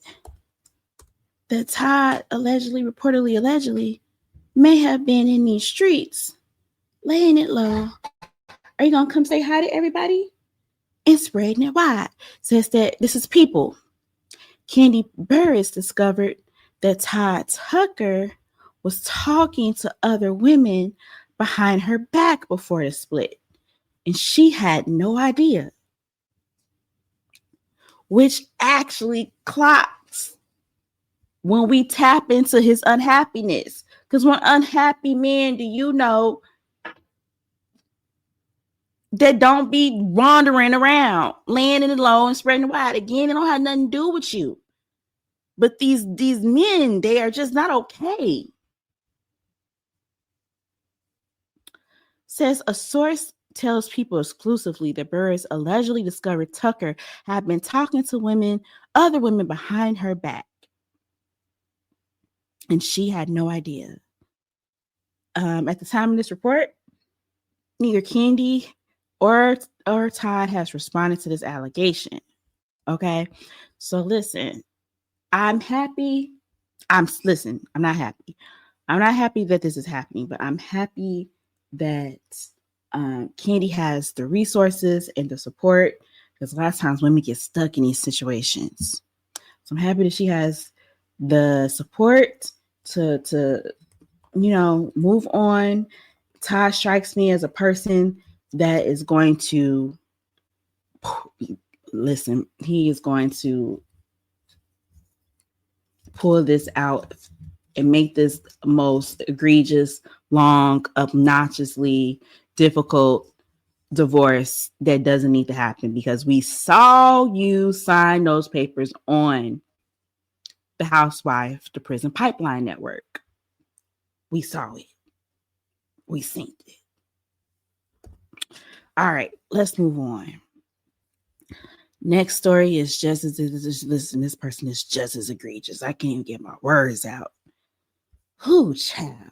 that Todd allegedly, may have been in these streets, laying it low. Are you going to come say hi to everybody? And spreading it wide. Says that this is People. Kandi Burruss discovered that Todd Tucker was talking to other women behind her back before the split. And she had no idea. Which actually clocks when we tap into his unhappiness. Because when unhappy men, do you know that don't be wandering around, laying in the low and spreading wide? Again, it don't have nothing to do with you. But these men, they are just not okay. Says a source tells People exclusively that Burruss allegedly discovered Tucker had been talking to other women behind her back. And she had no idea. At the time of this report, neither Kandi or Todd has responded to this allegation. Okay? So listen, I'm happy. I'm not happy. I'm not happy that this is happening, but I'm happy that Kandi has the resources and the support, because a lot of times women get stuck in these situations. So I'm happy that she has the support to move on. Todd strikes me as a person that is going to listen. He is going to pull this out and make this most egregious, long, obnoxiously difficult divorce that doesn't need to happen, because we saw you sign those papers on the Housewife to Prison Pipeline Network. We saw it. We seen it. All right, let's move on. Next story is listen, this person is just as egregious. I can't even get my words out. Who, child?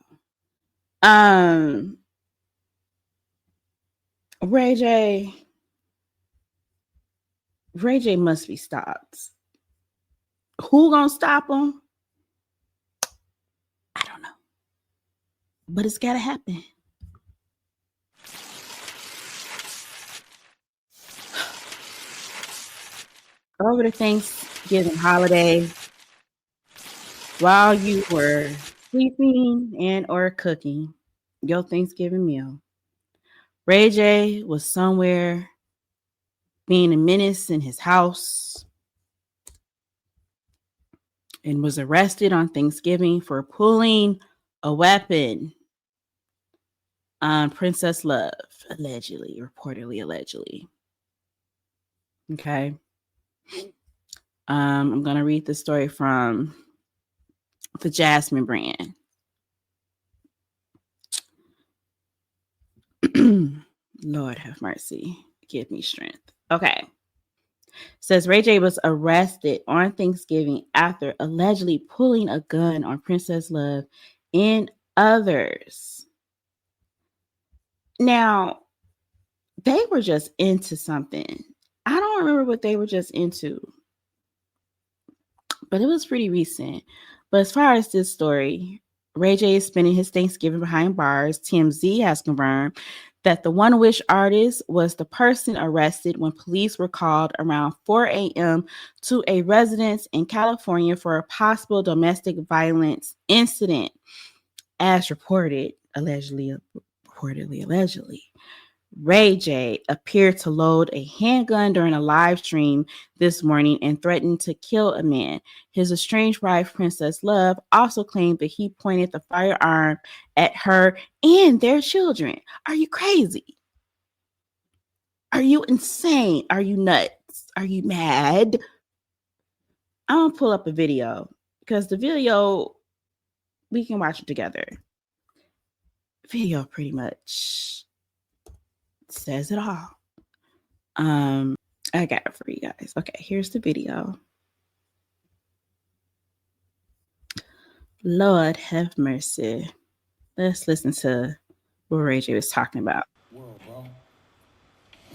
Ray J must be stopped. Who gonna stop him? I don't know. But it's gotta happen. Over the Thanksgiving holiday, while you were sleeping and or cooking your Thanksgiving meal, Ray J was somewhere being a menace in his house and was arrested on Thanksgiving for pulling a weapon on Princess Love, reportedly. Okay. I'm going to read the story from the Jasmine brand. Lord have mercy. Give me strength. Okay. Says Ray J was arrested on Thanksgiving after allegedly pulling a gun on Princess Love and others. Now, they were just into something. I don't remember what they were just into, but it was pretty recent. But as far as this story, Ray J is spending his Thanksgiving behind bars. TMZ has confirmed that the One Wish artist was the person arrested when police were called around 4 a.m. to a residence in California for a possible domestic violence incident, as reportedly. Ray J appeared to load a handgun during a live stream this morning and threatened to kill a man. His estranged wife, Princess Love, also claimed that he pointed the firearm at her and their children. Are you crazy? Are you insane? Are you nuts? Are you mad? I'm going to pull up a video because the video, we can watch it together. Video pretty much says it all. I got it for you guys. Okay, here's the video. Lord have mercy. Let's listen to what Ray J was talking about. World, bro.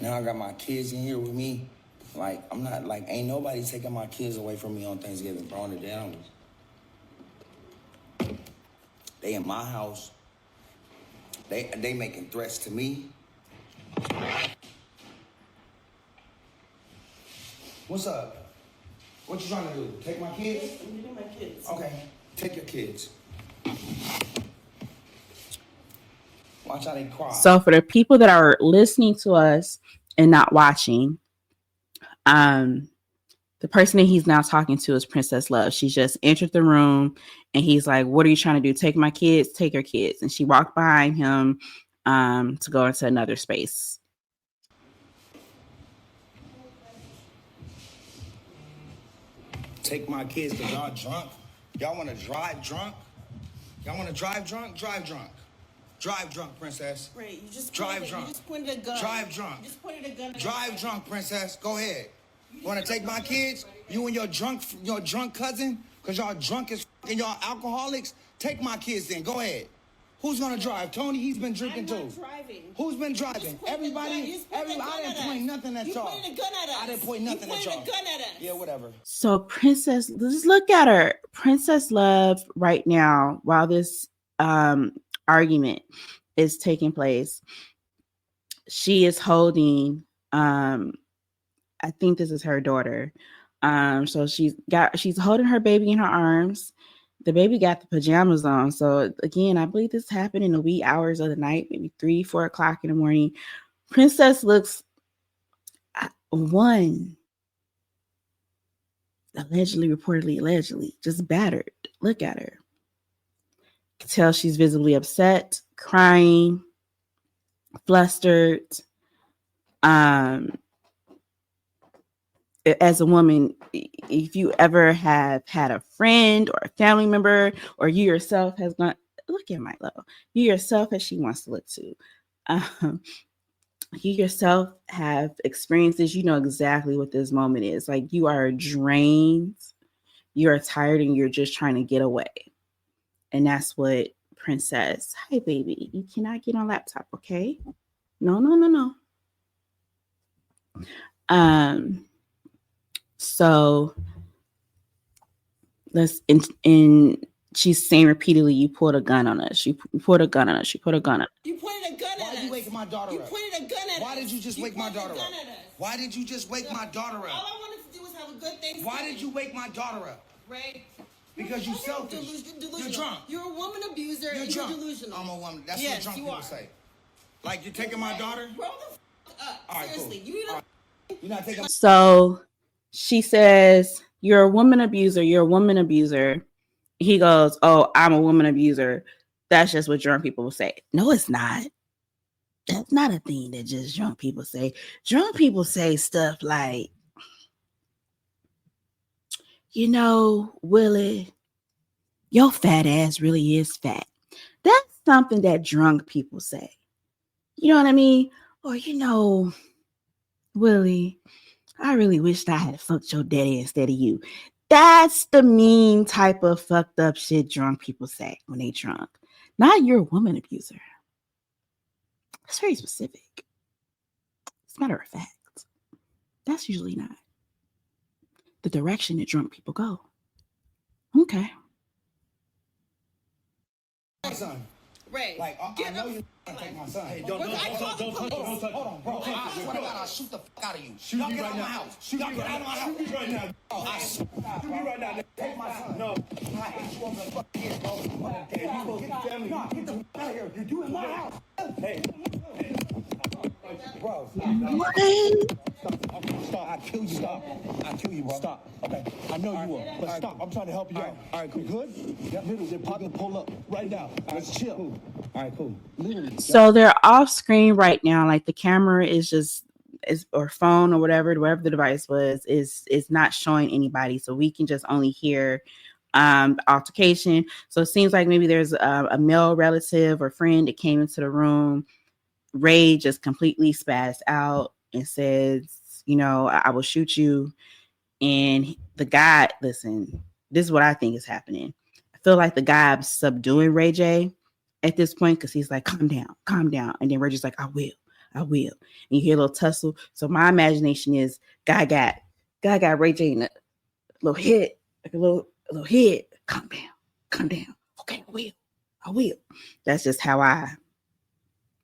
Now I got my kids in here with me. Like, I'm not, like, ain't nobody taking my kids away from me on Thanksgiving, bro. On the down. They in my house. They making threats to me. What's up? What you trying to do? Take my kids? You take my kids. Okay, take your kids. Watch how they cry. So for the people that are listening to us and not watching, the person that he's now talking to is Princess Love. She just entered the room and he's like, what are you trying to do? Take my kids, take your kids. And she walked behind him to go into another space. Take my kids because y'all drunk. Y'all want to drive drunk? Y'all want to drive drunk? Drive drunk. Drive drunk, princess. Right, you just drive drunk. You just pointed a gun. Drive drunk. You just pointed a gun. Drive drunk, princess. Go ahead. You want to take my kids? You and your drunk cousin? Because y'all drunk as and y'all alcoholics? Take my kids then. Go ahead. Who's going to drive? Tony, he's been drinking too. I'm not driving. Who's been driving? Everybody? I didn't point nothing at y'all. You pointed a gun at us. I didn't point nothing at y'all. You pointed a gun at us. Yeah, whatever. So Princess, let's look at her. Princess Love right now, while this argument is taking place, she is holding, I think this is her daughter. So she's holding her baby in her arms. The baby got the pajamas on. So again, I believe this happened in the wee hours of the night, maybe 3-4 o'clock in the morning. Princess looks allegedly, just battered. Look at her. You can tell she's visibly upset, crying, flustered. As a woman, if you ever have had a friend or a family member, or you yourself has gone, look at Milo, you yourself as she wants to look to, you yourself have experiences, you know exactly what this moment is. Like, you are drained, you are tired, and you're just trying to get away. And that's what Princess, hi baby, you cannot get on laptop, okay? No. So and she's saying repeatedly, "You pulled a gun on us. You pulled a gun on us. You put a gun on us." You pointed a gun at us. Why are you waking my daughter up? You pointed a gun at us. Why did you just wake my daughter up? Why did you just wake my daughter up? All I wanted to do was have a good Thanksgiving. Why did you wake my daughter up? Ray. Because you're selfish. You're drunk. You're a woman abuser. You're delusional. I'm a woman. That's what drunk people say. Like, you're taking my daughter? Grow the f up. All right, seriously. Cool. You're not taking. So she says, "You're a woman abuser. You're a woman abuser." He goes, "Oh, I'm a woman abuser. That's just what drunk people say." No, it's not. That's not a thing that just drunk people say. Drunk people say stuff like, "You know, Willie, your fat ass really is fat." That's something that drunk people say. You know what I mean? Or, you know, "Willie, I really wished I had fucked your daddy instead of you." That's the mean type of fucked up shit drunk people say when they drunk. Not "you're a woman abuser." It's very specific. As a matter of fact, that's usually not the direction that drunk people go. Okay. My son. Ray, like, I know you take my son. Hey, don't touch him. Hold on, bro. I swear to God, I'll shoot the fuck out of you. Y'all get out of my house. Shoot you right now. Shoot you right now. I shoot you right now. Take my son. No. I hate you on the fucking head, bro. Hey, you go get the family. Get the fuck out of here. You in my house. Hey. Bro, stop. I'll kill you. Stop. I'll kill you, bro. Stop. Okay. I know you will. But stop. I'm trying to help you out. All right, cool. Good? Yep. Literally, they're popping pull up right now. Let's chill. Cool. All right, cool. Literally. So they're off screen right now. Like the camera or phone or whatever the device was is not showing anybody. So we can just only hear the altercation. So it seems like maybe there's a male relative or friend that came into the room. Ray just completely spazzed out and says, "You know, I will shoot you." And the guy, listen, this is what I think is happening. I feel like the guy's subduing Ray J at this point because he's like, calm down. And then Ray J's like, I will. And you hear a little tussle. So my imagination is guy got Ray J in a little hit, like a little hit. Calm down. Okay, I will. That's just how I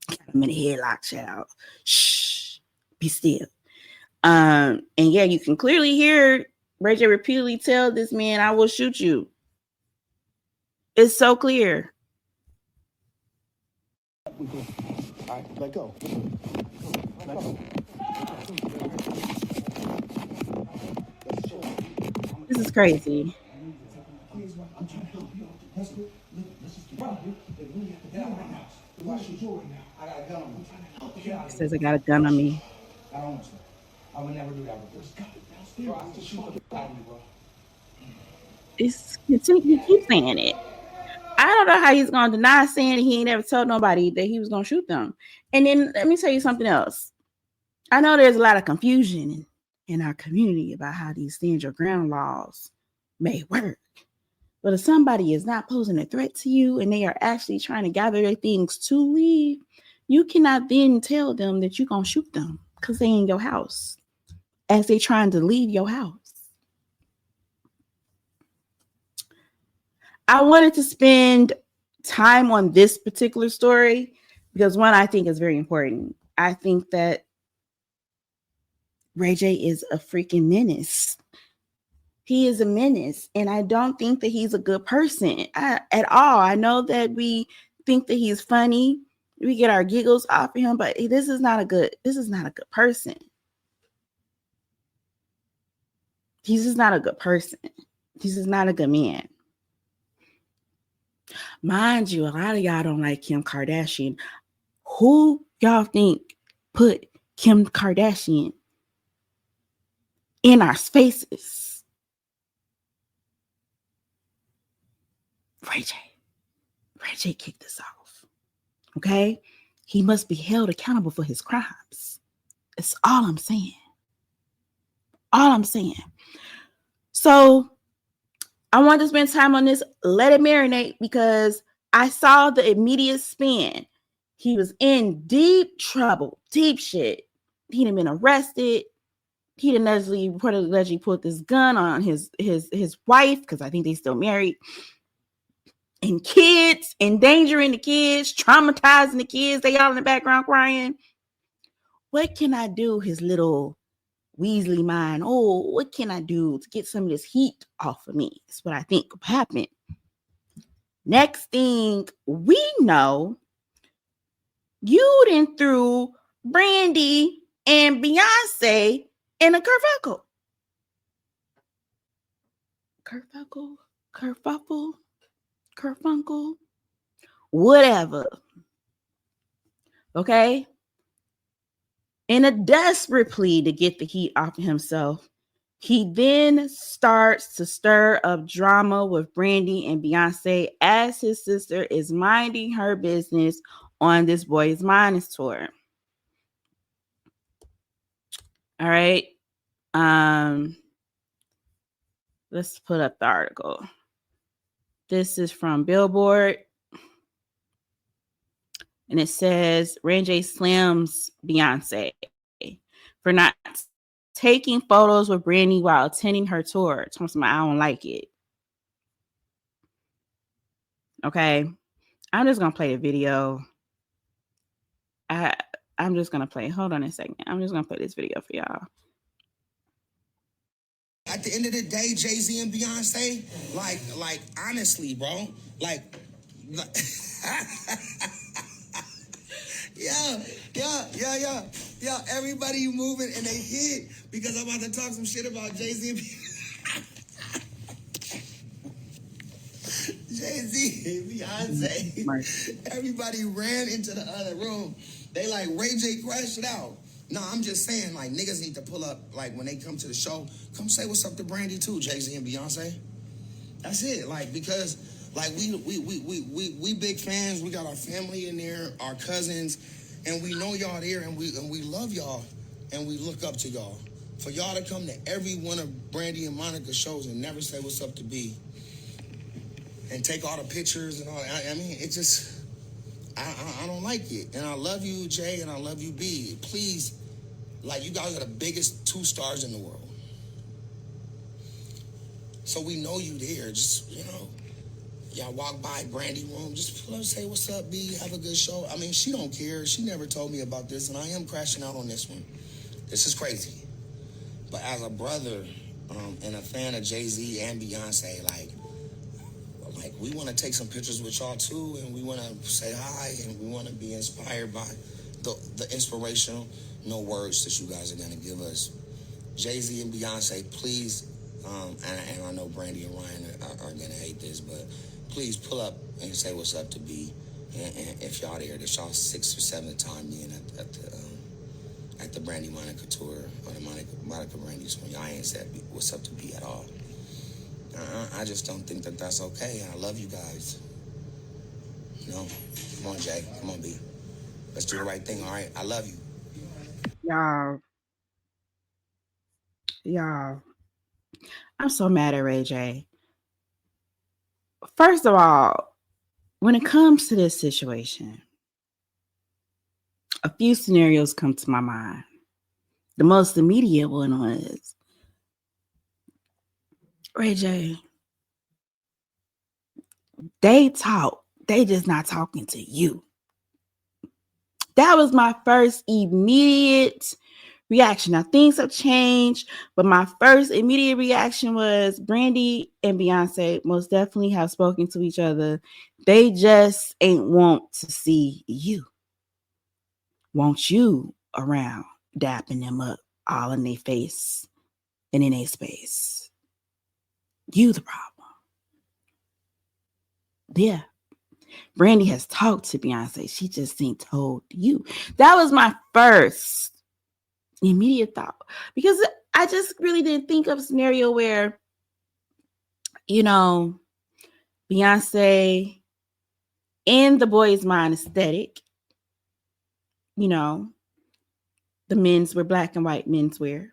got him in a headlock, child. Shh, be still. And yeah, you can clearly hear Ray J repeatedly tell this man, "I will shoot you." It's so clear. All right, let go. This is crazy. He says, "I got a gun on me." I don't want to. I would never do that He keeps saying it. I don't know how he's going to deny saying he ain't ever told nobody that he was going to shoot them. And then let me tell you something else. I know there's a lot of confusion in our community about how these stand your ground laws may work. But if somebody is not posing a threat to you and they are actually trying to gather their things to leave, you cannot then tell them that you're going to shoot them because they in your house as they trying to leave your house. I wanted to spend time on this particular story because one, I think is very important. I think that Ray J is a freaking menace. He is a menace, and I don't think that he's a good person at all. I know that we think that he's funny. We get our giggles off of him, but this is not a good person. He's just not a good person. He's just not a good man. Mind you, a lot of y'all don't like Kim Kardashian. Who y'all think put Kim Kardashian in our spaces? Ray J. Ray J kicked this off. Okay? He must be held accountable for his crimes. That's all I'm saying. So I want to spend time on this. Let it marinate because I saw the immediate spin. He was in deep trouble, deep shit. He done been arrested. He done allegedly put this gun on his wife, because I think they still married, and kids, endangering the kids, traumatizing the kids. They all in the background crying. What can I do? His little Weasley mind. Oh, what can I do to get some of this heat off of me? That's what I think happened. Next thing we know, you done threw Brandy and Beyonce in a kerfuffle. Kerfuffle, whatever. Okay? In a desperate plea to get the heat off of himself, he then starts to stir up drama with Brandy and Beyonce as his sister is minding her business on this Boys Minus tour. All right. Let's put up the article. This is from Billboard. And it says, Ray J slams Beyonce for not taking photos with Brandy while attending her tour. I don't like it. Okay. I'm just going to play the video. I'm just going to play. Hold on a second. I'm just going to play this video for y'all. At the end of the day, Jay-Z and Beyonce, like honestly, bro, like yeah. Everybody you moving and they hit because I'm about to talk some shit about Jay-Z and Beyonce. Everybody ran into the other room. They like, Ray J crashed it out. No, I'm just saying, like, niggas need to pull up, like, when they come to the show, come say what's up to Brandy too, Jay-Z and Beyonce. That's it, like, because, like, we big fans. We got our family in there, our cousins, and we know y'all there, and we love y'all, and we look up to y'all. For y'all to come to every one of Brandy and Monica's shows and never say what's up to B, and take all the pictures and all that. I mean, it just, I don't like it. And I love you, Jay, and I love you, B. Please, like, you guys are the biggest 2 stars in the world. So we know you there. Just, you know, y'all walk by Brandy room, just pull up, say, what's up, B? Have a good show. I mean, she don't care. She never told me about this, and I am crashing out on this one. This is crazy. But as a brother and a fan of Jay-Z and Beyonce, like, we want to take some pictures with y'all too, and we want to say hi, and we want to be inspired by the inspirational words that you guys are going to give us. Jay-Z and Beyonce, please, and I know Brandy and Ryan are going to hate this, but please pull up and say what's up to B. And if y'all there, this y'all 6th or 7th time being at the Brandy Monica tour, or the Monica Brandy tour. Y'all ain't said what's up to B at all. I just don't think that that's okay. I love you guys. You know? Come on, Jay. Come on, B. Let's do the right thing, all right? I love you. Y'all. I'm so mad at Ray J. First of all, when it comes to this situation, a few scenarios come to my mind. The most immediate one was, Ray J, they talk. They just not talking to you. That was my first immediate reaction. Now, things have changed, but my first immediate reaction was Brandy and Beyonce most definitely have spoken to each other. They just ain't want to see you. Want you around, dapping them up all in their face and in their space. You the problem. Yeah. Brandy has talked to Beyonce. She just ain't told you. That was my first immediate thought, because I just really didn't think of a scenario where, you know, Beyonce in the boys' mind aesthetic, you know, the men's wear, black and white menswear,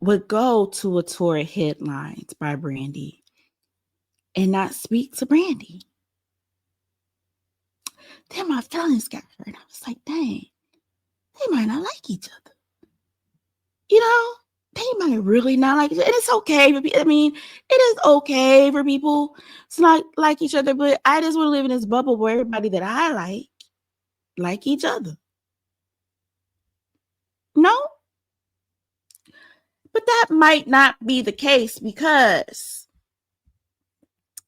would go to a tour headlined by Brandy and not speak to Brandy. Then my feelings got hurt. I was like, dang, they might not like each other. You know, they might really not like each other. And it's okay for people. I mean, it is okay for people to not like each other, but I just want to live in this bubble where everybody that I like each other. No? But that might not be the case because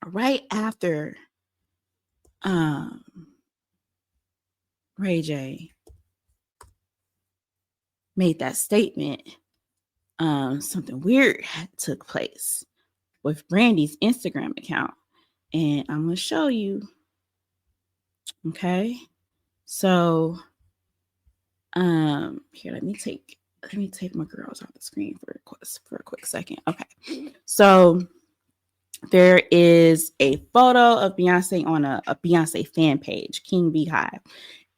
right after Ray J made that statement, something weird took place with Brandy's Instagram account. And I'm going to show you. Okay. So, here, let me take my girls off the screen for a quick second. Okay. So there is a photo of Beyonce on a Beyonce fan page, King Beehive.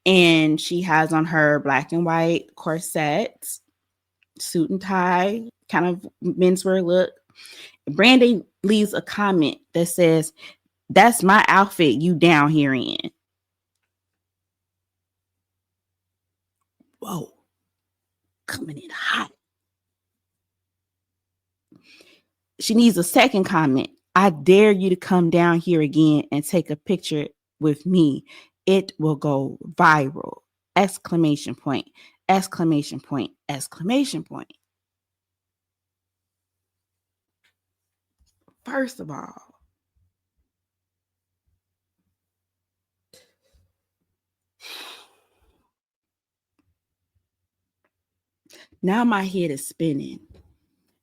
And she has on her black and white corset, suit and tie, kind of menswear look. Brandy leaves a comment that says, "That's my outfit you down here in." Whoa. Coming in hot. She needs a second comment. "I dare you to come down here again and take a picture with me. It will go viral. Exclamation point, exclamation point, exclamation point." First of all, now my head is spinning.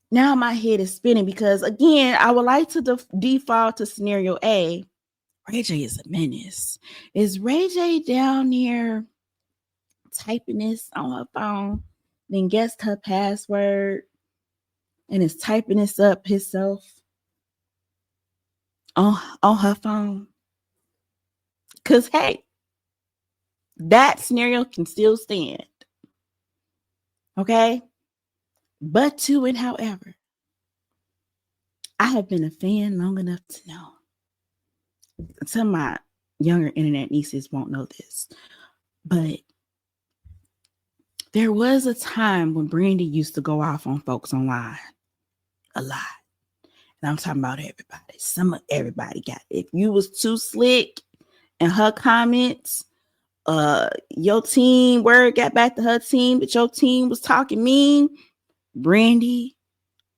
Because, again, I would like to default to scenario A. Ray J is a menace. Is Ray J down there typing this on her phone, then guessed her password, and is typing this up himself on her phone? Because, hey, that scenario can still stand. Okay? But to and however, I have been a fan long enough to know. Some of my younger internet nieces won't know this, but there was a time when Brandy used to go off on folks online a lot. And I'm talking about everybody. Everybody got it. If you was too slick in her comments, your team, word got back to her team that your team was talking mean, Brandy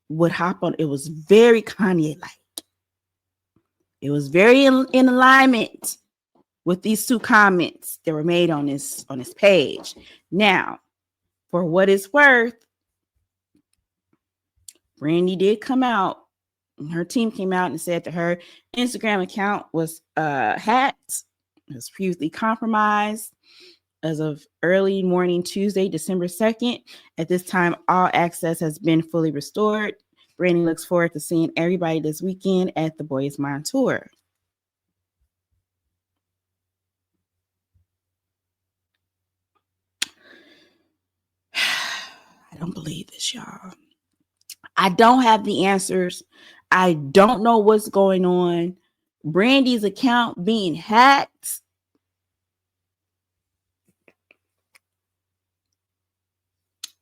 would hop on. It was very Kanye-like. It was very in alignment with these two comments that were made on this page. Now, for what it's worth, Brandy did come out. Her team came out and said that her Instagram account was hacked. It was previously compromised as of early morning Tuesday, December 2nd. At this time, all access has been fully restored. Brandy looks forward to seeing everybody this weekend at the Boys Mind Tour. I don't believe this, y'all. I don't have the answers. I don't know what's going on. Brandy's account being hacked.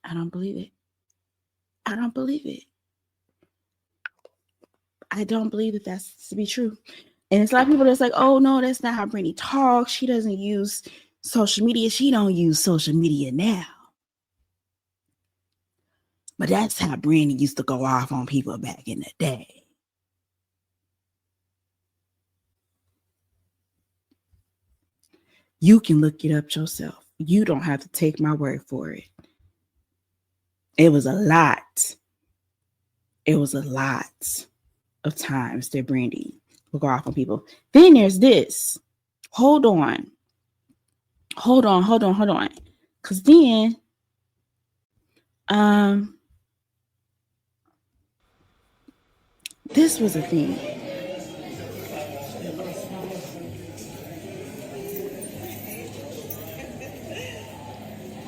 I don't believe it. I don't believe that that's to be true. And it's a lot of people that's like, "Oh no, that's not how Brandy talks. She doesn't use social media. She don't use social media now." But that's how Brandy used to go off on people back in the day. You can look it up yourself. You don't have to take my word for it. It was a lot. It was a lot of times that Brandy will go off on people. Then there's this. Hold on. Because then, this was a thing.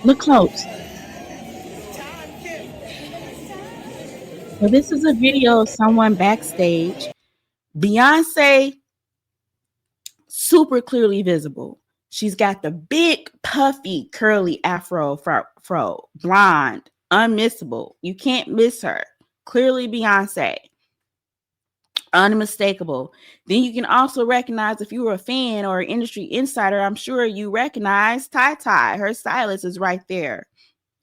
Look close. So this is a video of someone backstage. Beyonce, super clearly visible. She's got the big, puffy, curly afro, blonde, unmissable. You can't miss her. Clearly Beyonce. Unmistakable. Then you can also recognize, if you were a fan or an industry insider, I'm sure you recognize Ty. Her stylist is right there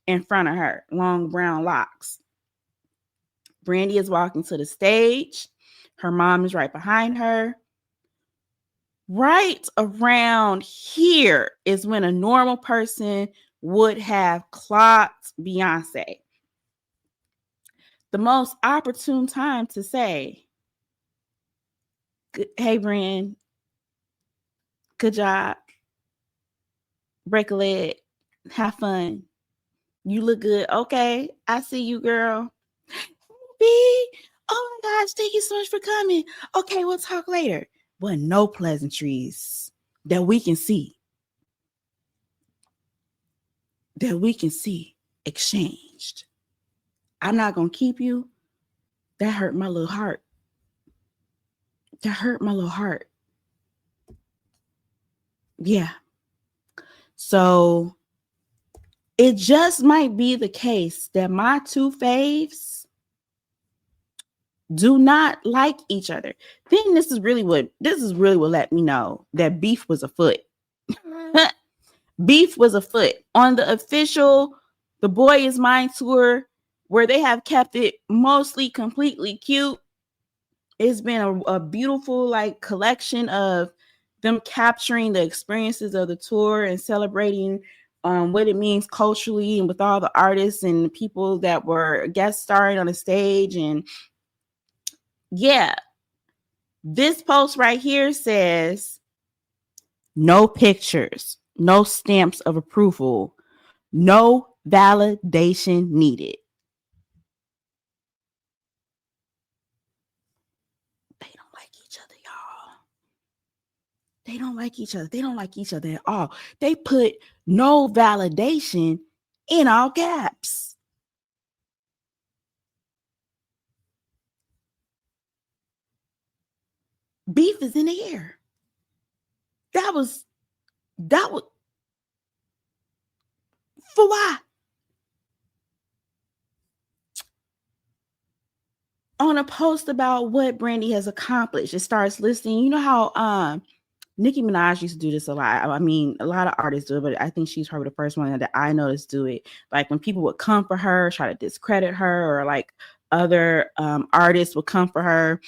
in front of her. Long brown locks. Brandy is walking to the stage. Her mom is right behind her. Right around here is when a normal person would have clocked Beyonce. The most opportune time to say, hey, Brand, good job. Break a leg. Have fun. You look good. Okay, I see you, girl. B, oh my gosh, thank you so much for coming. Okay, we'll talk later. But no pleasantries that we can see. Exchanged. I'm not going to keep you. That hurt my little heart. Yeah. So it just might be the case that my two faves do not like each other. Then this is really what let me know that beef was afoot. Beef was afoot on the official The Boy Is Mine tour, where they have kept it mostly completely cute. It's been a beautiful like collection of them capturing the experiences of the tour and celebrating what it means culturally, and with all the artists and the people that were guest starring on the stage. And yeah, this post right here says, no pictures, no stamps of approval, no validation needed. They don't like each other, y'all. They don't like each other. They don't like each other at all. They put no validation in all caps. Beef is in the air. That was for why? On a post about what Brandy has accomplished, it starts listing, you know how Nicki Minaj used to do this a lot. I mean, a lot of artists do it, but I think she's probably the first one that I noticed do it. Like when people would come for her, try to discredit her, or like other artists would come for her,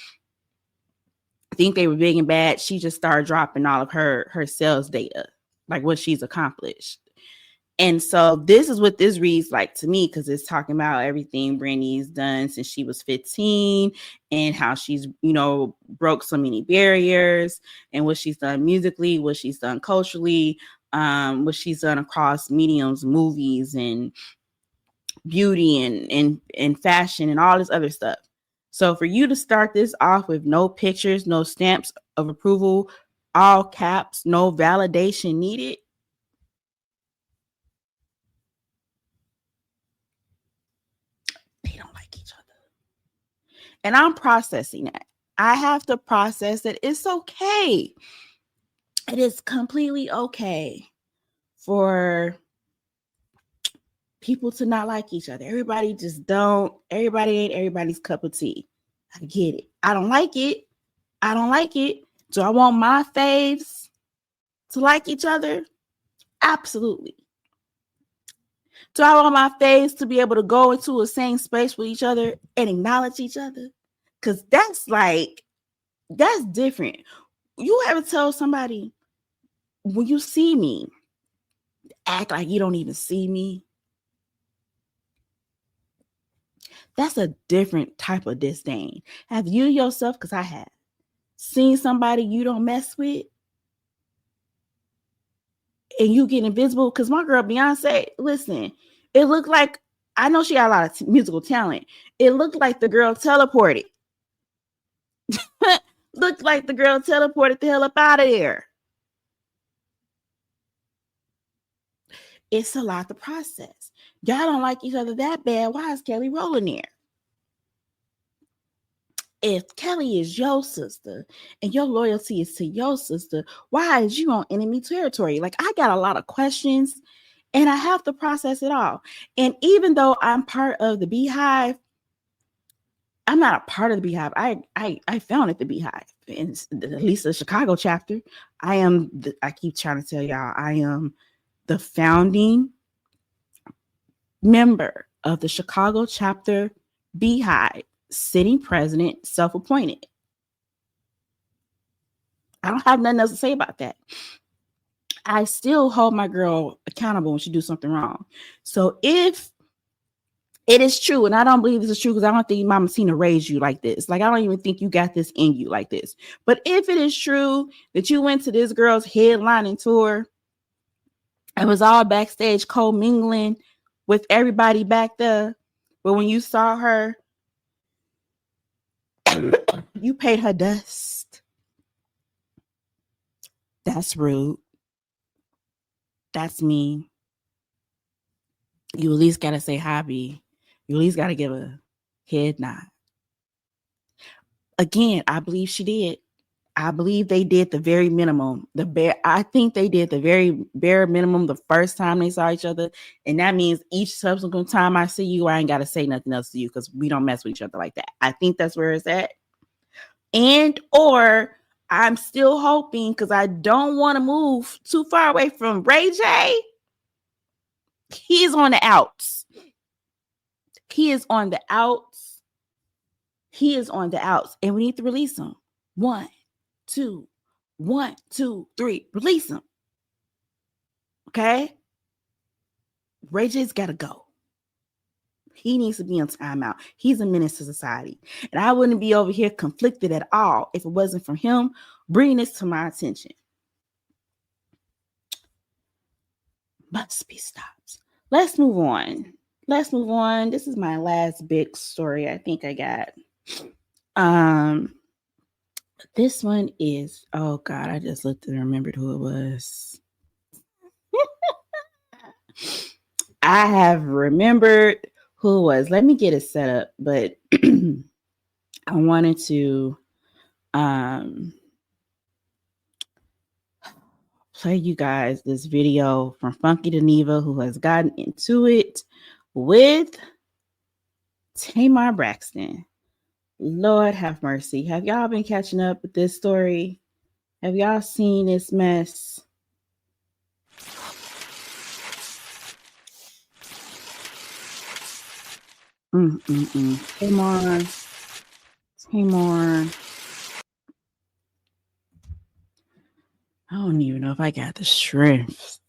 think they were big and bad, she just started dropping all of her sales data, like what she's accomplished. And so this is what this reads like to me, because it's talking about everything Brandy's done since she was 15 and how she's, broke so many barriers, and what she's done musically, what she's done culturally, what she's done across mediums, movies, and beauty and fashion and all this other stuff. So for you to start this off with no pictures, no stamps of approval, all caps, no validation needed, they don't like each other. And I'm processing that. I have to process that it's okay. It is completely okay for people to not like each other. Everybody ain't everybody's cup of tea. I get it. I don't like it. Do I want my faves to like each other? Absolutely. Do I want my faves to be able to go into a same space with each other and acknowledge each other? Because that's different. You ever tell somebody, when you see me, act like you don't even see me? That's a different type of disdain. Have you yourself, because I have, seen somebody you don't mess with and you get invisible? Because my girl Beyonce, listen, it looked like, I know she got a lot of musical talent. It looked like the girl teleported. Looked like the girl teleported the hell up out of there. It's a lot to process. Y'all don't like each other that bad. Why is Kelly rolling there? if Kelly is your sister and your loyalty is to your sister, why is you on enemy territory? Like, I got a lot of questions and I have to process it all. And even though I'm part of the Beehive, I'm not a part of the Beehive. I founded the Beehive, and at least the Chicago chapter. I keep trying to tell y'all, I am the founding member of the Chicago chapter Beehive, sitting president, self-appointed. I don't have nothing else to say about that. I still hold my girl accountable when she do something wrong. So if it is true, and I don't believe this is true because I don't think Mama Tina raised you like this. Like, I don't even think you got this in you like this. But if it is true that you went to this girl's headlining tour, it was all backstage co-mingling with everybody back there, but when you saw her, you paid her dust. That's rude. That's mean. You at least got to say hi, B. You at least got to give a head nod. Again, I believe she did. I believe they did the very minimum. I think they did the very bare minimum the first time they saw each other. And that means each subsequent time I see you, I ain't got to say nothing else to you because we don't mess with each other like that. I think that's where it's at. And or I'm still hoping, because I don't want to move too far away from Ray J. He's on the outs. He is on the outs. He is on the outs. And we need to release him. 1, 2, 1, 2, 3. Release him. Okay? Ray J's got to go. He needs to be on timeout. He's a menace to society. And I wouldn't be over here conflicted at all if it wasn't for him bringing this to my attention. Must be stopped. Let's move on. This is my last big story I think I got. This one is, oh God, I just looked and remembered who it was. I have remembered who it was. Let me get it set up, but I wanted to play you guys this video from Funky Geneva, who has gotten into it with Tamar Braxton. Lord have mercy. Have y'all been catching up with this story? Have y'all seen this mess? Tamar. I don't even know if I got the strength.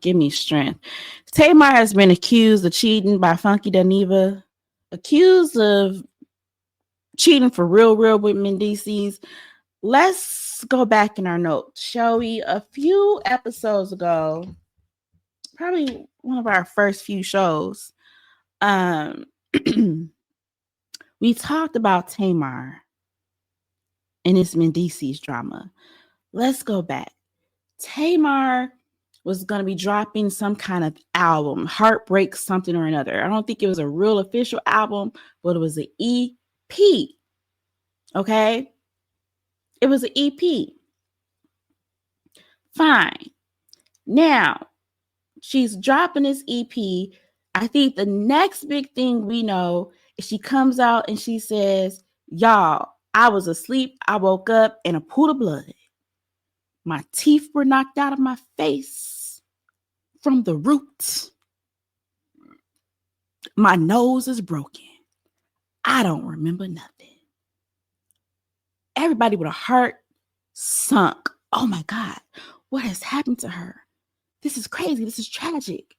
Give me strength. Tamar has been accused of cheating by Funky Geneva. Accused of cheating for real with Mendeecees. Let's go back in our notes, shall we? A few episodes ago, probably one of our first few shows, we talked about Tamar and his Mendeecees drama. Let's go back. Tamar was going to be dropping some kind of album, Heartbreak something or another. I don't think it was a real official album, but it was an EP. Okay? It was an EP. Fine. Now, she's dropping this EP. I think the next big thing we know is she comes out and she says, y'all, I was asleep. I woke up in a pool of blood. My teeth were knocked out of my face from the roots. My nose is broken. I don't remember nothing. Everybody with a heart sunk. Oh my God, what has happened to her? This is crazy. This is tragic.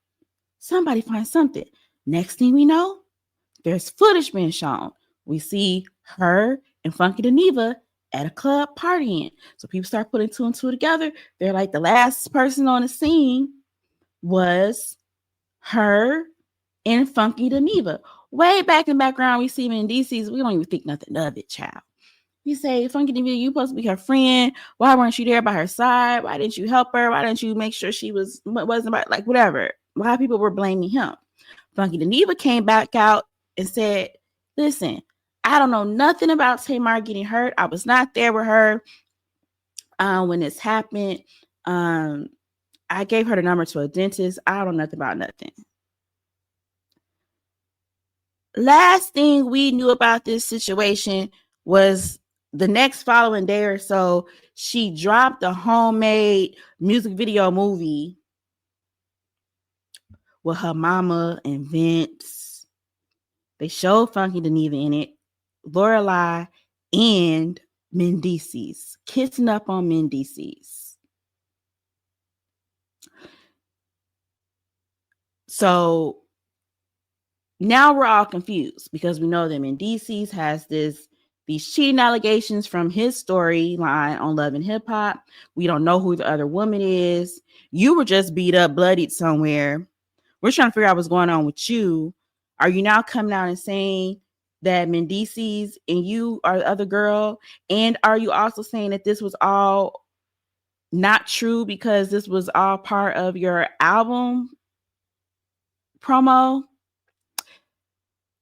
Somebody find something. Next thing we know, there's footage being shown. We see her and Funky Geneva at a club partying. So people start putting 2 and 2 together. They're like, the last person on the scene was her and Funky Geneva. Way back in the background, we see Mendeecees. We don't even think nothing of it, child. We say, Funky Geneva, you supposed to be her friend. Why weren't you there by her side? Why didn't you help her? Why didn't you make sure she wasn't about, like, whatever? Why people were blaming him? Funky Geneva came back out and said, listen, I don't know nothing about Tamar getting hurt. I was not there with her when this happened. I gave her the number to a dentist. I don't know nothing about nothing. Last thing we knew about this situation was the next following day or so, she dropped a homemade music video movie with her mama and Vince. They showed Funky Deneva in it, Lorelai, and Mendeecees, kissing up on Mendeecees. So now we're all confused because we know that Mendeecees has these cheating allegations from his storyline on Love and Hip Hop. We don't know who the other woman is. You were just beat up, bloodied somewhere. We're trying to figure out what's going on with you. Are you now coming out and saying that Mendeecees and you are the other girl? And are you also saying that this was all not true because this was all part of your album promo?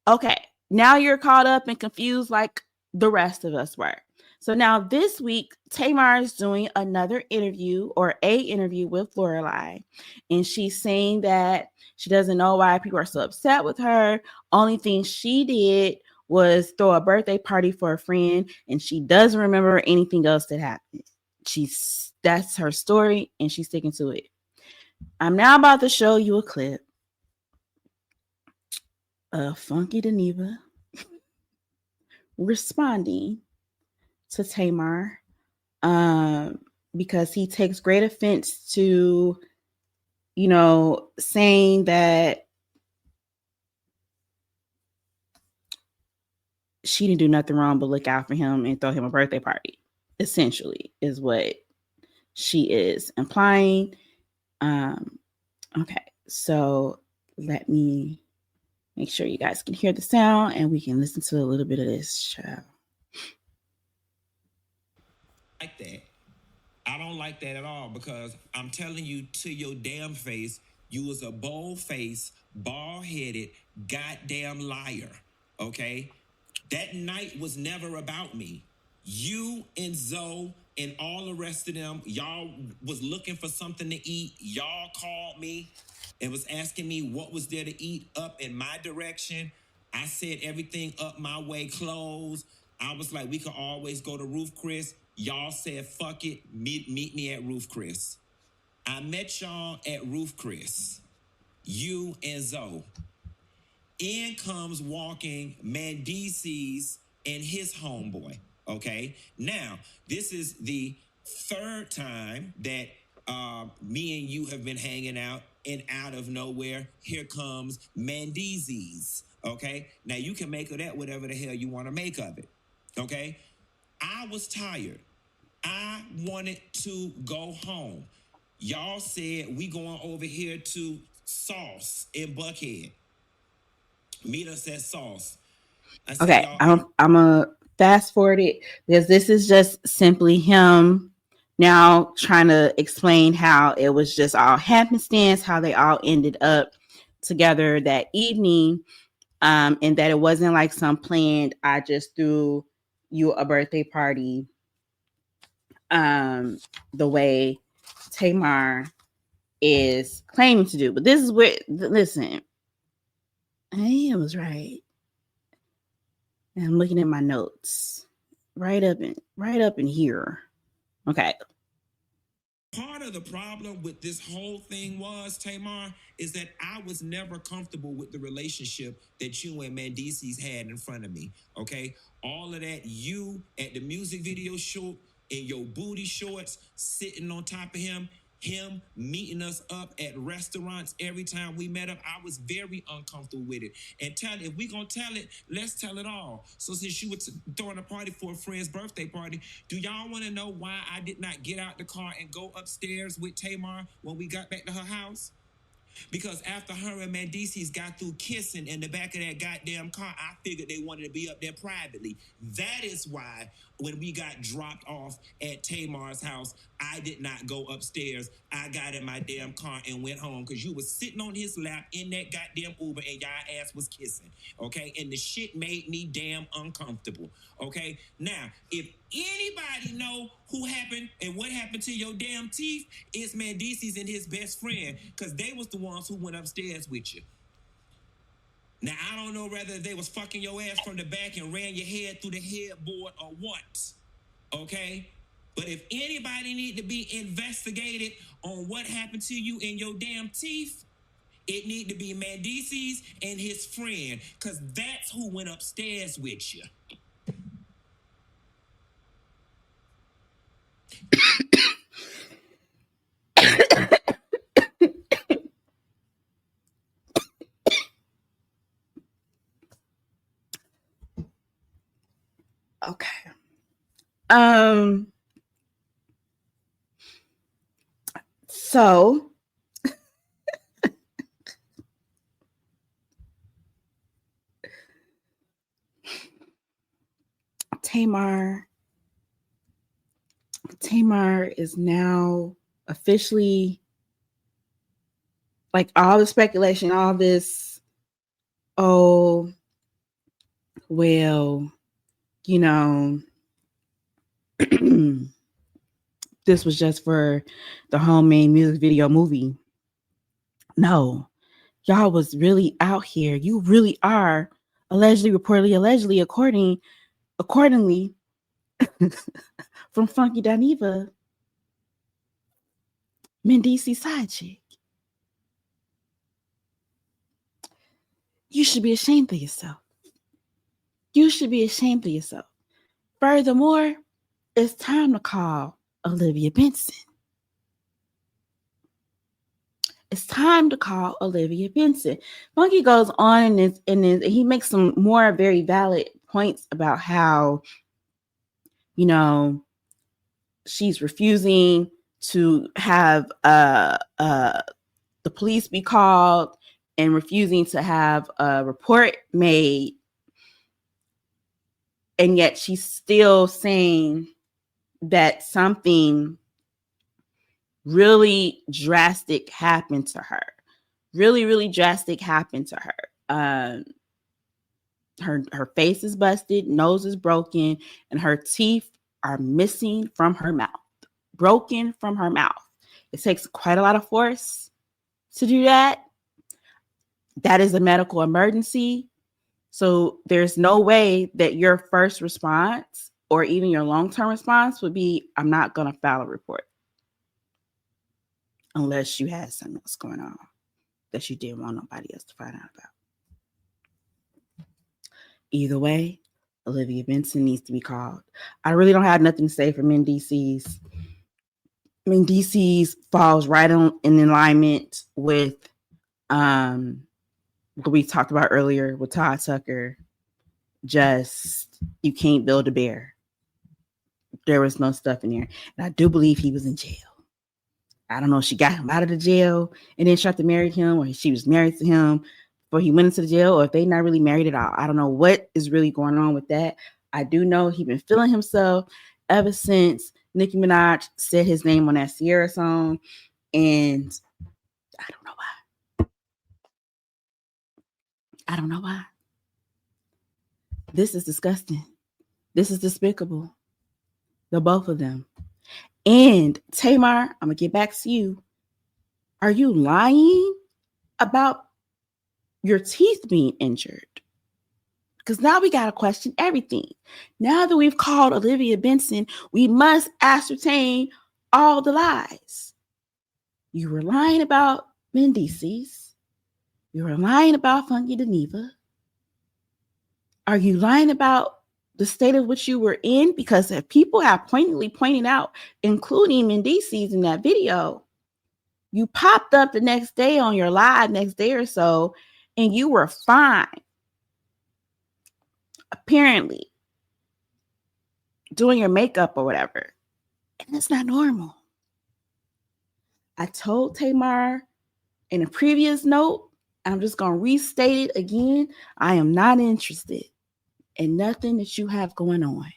Okay, now you're caught up and confused like the rest of us were. So now this week, Tamar is doing another interview or a interview with Lorelai. And she's saying that she doesn't know why people are so upset with her. Only thing she did was throw a birthday party for a friend. And she doesn't remember anything else that happened. That's her story and she's sticking to it. I'm now about to show you a clip of Funky Deneva responding to Tamar because he takes great offense to, saying that she didn't do nothing wrong but look out for him and throw him a birthday party, essentially, is what she is implying. Okay, so let me make sure you guys can hear the sound and we can listen to a little bit of this show. Like that. I don't like that at all because I'm telling you to your damn face, you was a bold-faced, bald-headed, goddamn liar, okay? That night was never about me. You and Zoe and all the rest of them, y'all was looking for something to eat. Y'all called me and was asking me what was there to eat up in my direction. I said everything up my way closed. I was like, we could always go to Roof Chris. Y'all said, fuck it, meet me at Roof Chris. I met y'all at Roof Chris, you and Zoe. In comes walking Mendeecees and his homeboy, okay? Now, this is the third time that me and you have been hanging out, and out of nowhere, here comes Mendeecees, okay? Now, you can make of that whatever the hell you want to make of it, okay? I was tired. I wanted to go home. Y'all said we going over here to Sauce in Buckhead. Meet us at Sauce. Okay, I'm gonna fast forward it because this is just simply him now trying to explain how it was just all happenstance, how they all ended up together that evening, and that it wasn't like some planned, I just threw you a birthday party, the way Tamar is claiming to do. But this is where, listen, I was right. And I'm looking at my notes right up in here. Okay. Part of the problem with this whole thing was, Tamar, is that I was never comfortable with the relationship that you and Mendeecees had in front of me, okay? All of that, you at the music video shoot in your booty shorts, sitting on top of him meeting us up at restaurants every time we met up, I was very uncomfortable with it. And if we gonna tell it, let's tell it all. So since you were throwing a party for a friend's birthday party, do y'all want to know why I did not get out the car and go upstairs with Tamar when we got back to her house? Because after her and Mendeecees got through kissing in the back of that goddamn car, I figured they wanted to be up there privately. That is why when we got dropped off at Tamar's house, I did not go upstairs. I got in my damn car and went home because you was sitting on his lap in that goddamn Uber and y'all ass was kissing, okay? And the shit made me damn uncomfortable, okay? Now, if anybody know who happened and what happened to your damn teeth, it's Mendeecees and his best friend, because they was the ones who went upstairs with you. Now, I don't know whether they was fucking your ass from the back and ran your head through the headboard or what, okay? But if anybody need to be investigated on what happened to you in your damn teeth, it need to be Mendeecees and his friend, because that's who went upstairs with you. Okay. So Tamar is now officially, like, all the speculation, all this, oh, well, you know, this was just for the homemade music video movie. No, y'all was really out here. You really are allegedly, reportedly, allegedly, accordingly from Funky Dineva, Mendeecees side chick. You should be ashamed of yourself. You should be ashamed of yourself. Furthermore, it's time to call Olivia Benson. It's time to call Olivia Benson. Funky goes on and he makes some more very valid points about how, you know, she's refusing to have the police be called and refusing to have a report made. And yet she's still saying that something really drastic happened to her. Really, really drastic happened to her. Her face is busted, nose is broken, and her teeth are missing from her mouth. Broken from her mouth. It takes quite a lot of force to do that. That is a medical emergency. So there's no way that your first response or even your long-term response would be, I'm not going to file a report. Unless you had something else going on that you didn't want nobody else to find out about. Either way, Olivia Benson needs to be called. I really don't have nothing to say for Mendeecees. Mendeecees falls right in alignment with what we talked about earlier with Todd Tucker. Just, you can't build a bear. There was no stuff in there. And I do believe he was in jail. I don't know if she got him out of the jail and then tried to marry him, or she was married to him before he went into the jail, or if they not really married at all. I don't know what is really going on with that. I do know he been feeling himself ever since Nicki Minaj said his name on that Sierra song. And I don't know why. I don't know why. This is disgusting. This is despicable. The both of them. And Tamar, I'm going to get back to you. Are you lying about your teeth being injured? Because now we got to question everything. Now that we've called Olivia Benson, we must ascertain all the lies. You were lying about Mendeecees. You were lying about Funky Dineva. Are you lying about the state of which you were in? Because if people have pointedly pointed out, including Mendeecees in that video, you popped up the next day on your live next day or so, and you were fine. Apparently, doing your makeup or whatever. And that's not normal. I told Tamar In a previous note, I'm just going to restate it again. I am not interested in nothing that you have going on.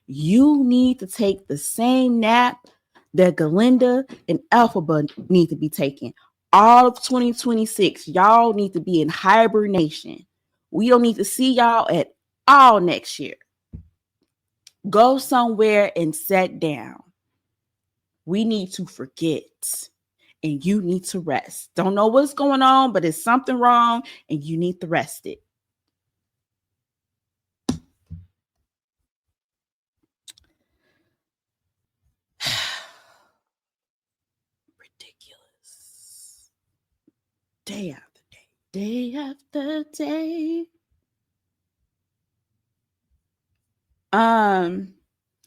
You need to take the same nap that Galinda and Elphaba need to be taking. All of 2026, y'all need to be in hibernation. We don't need to see y'all at all next year. Go somewhere and sit down. We need to forget. And you need to rest. Don't know what's going on, but it's something wrong and you need to rest it. Ridiculous. Day after day. Day after day.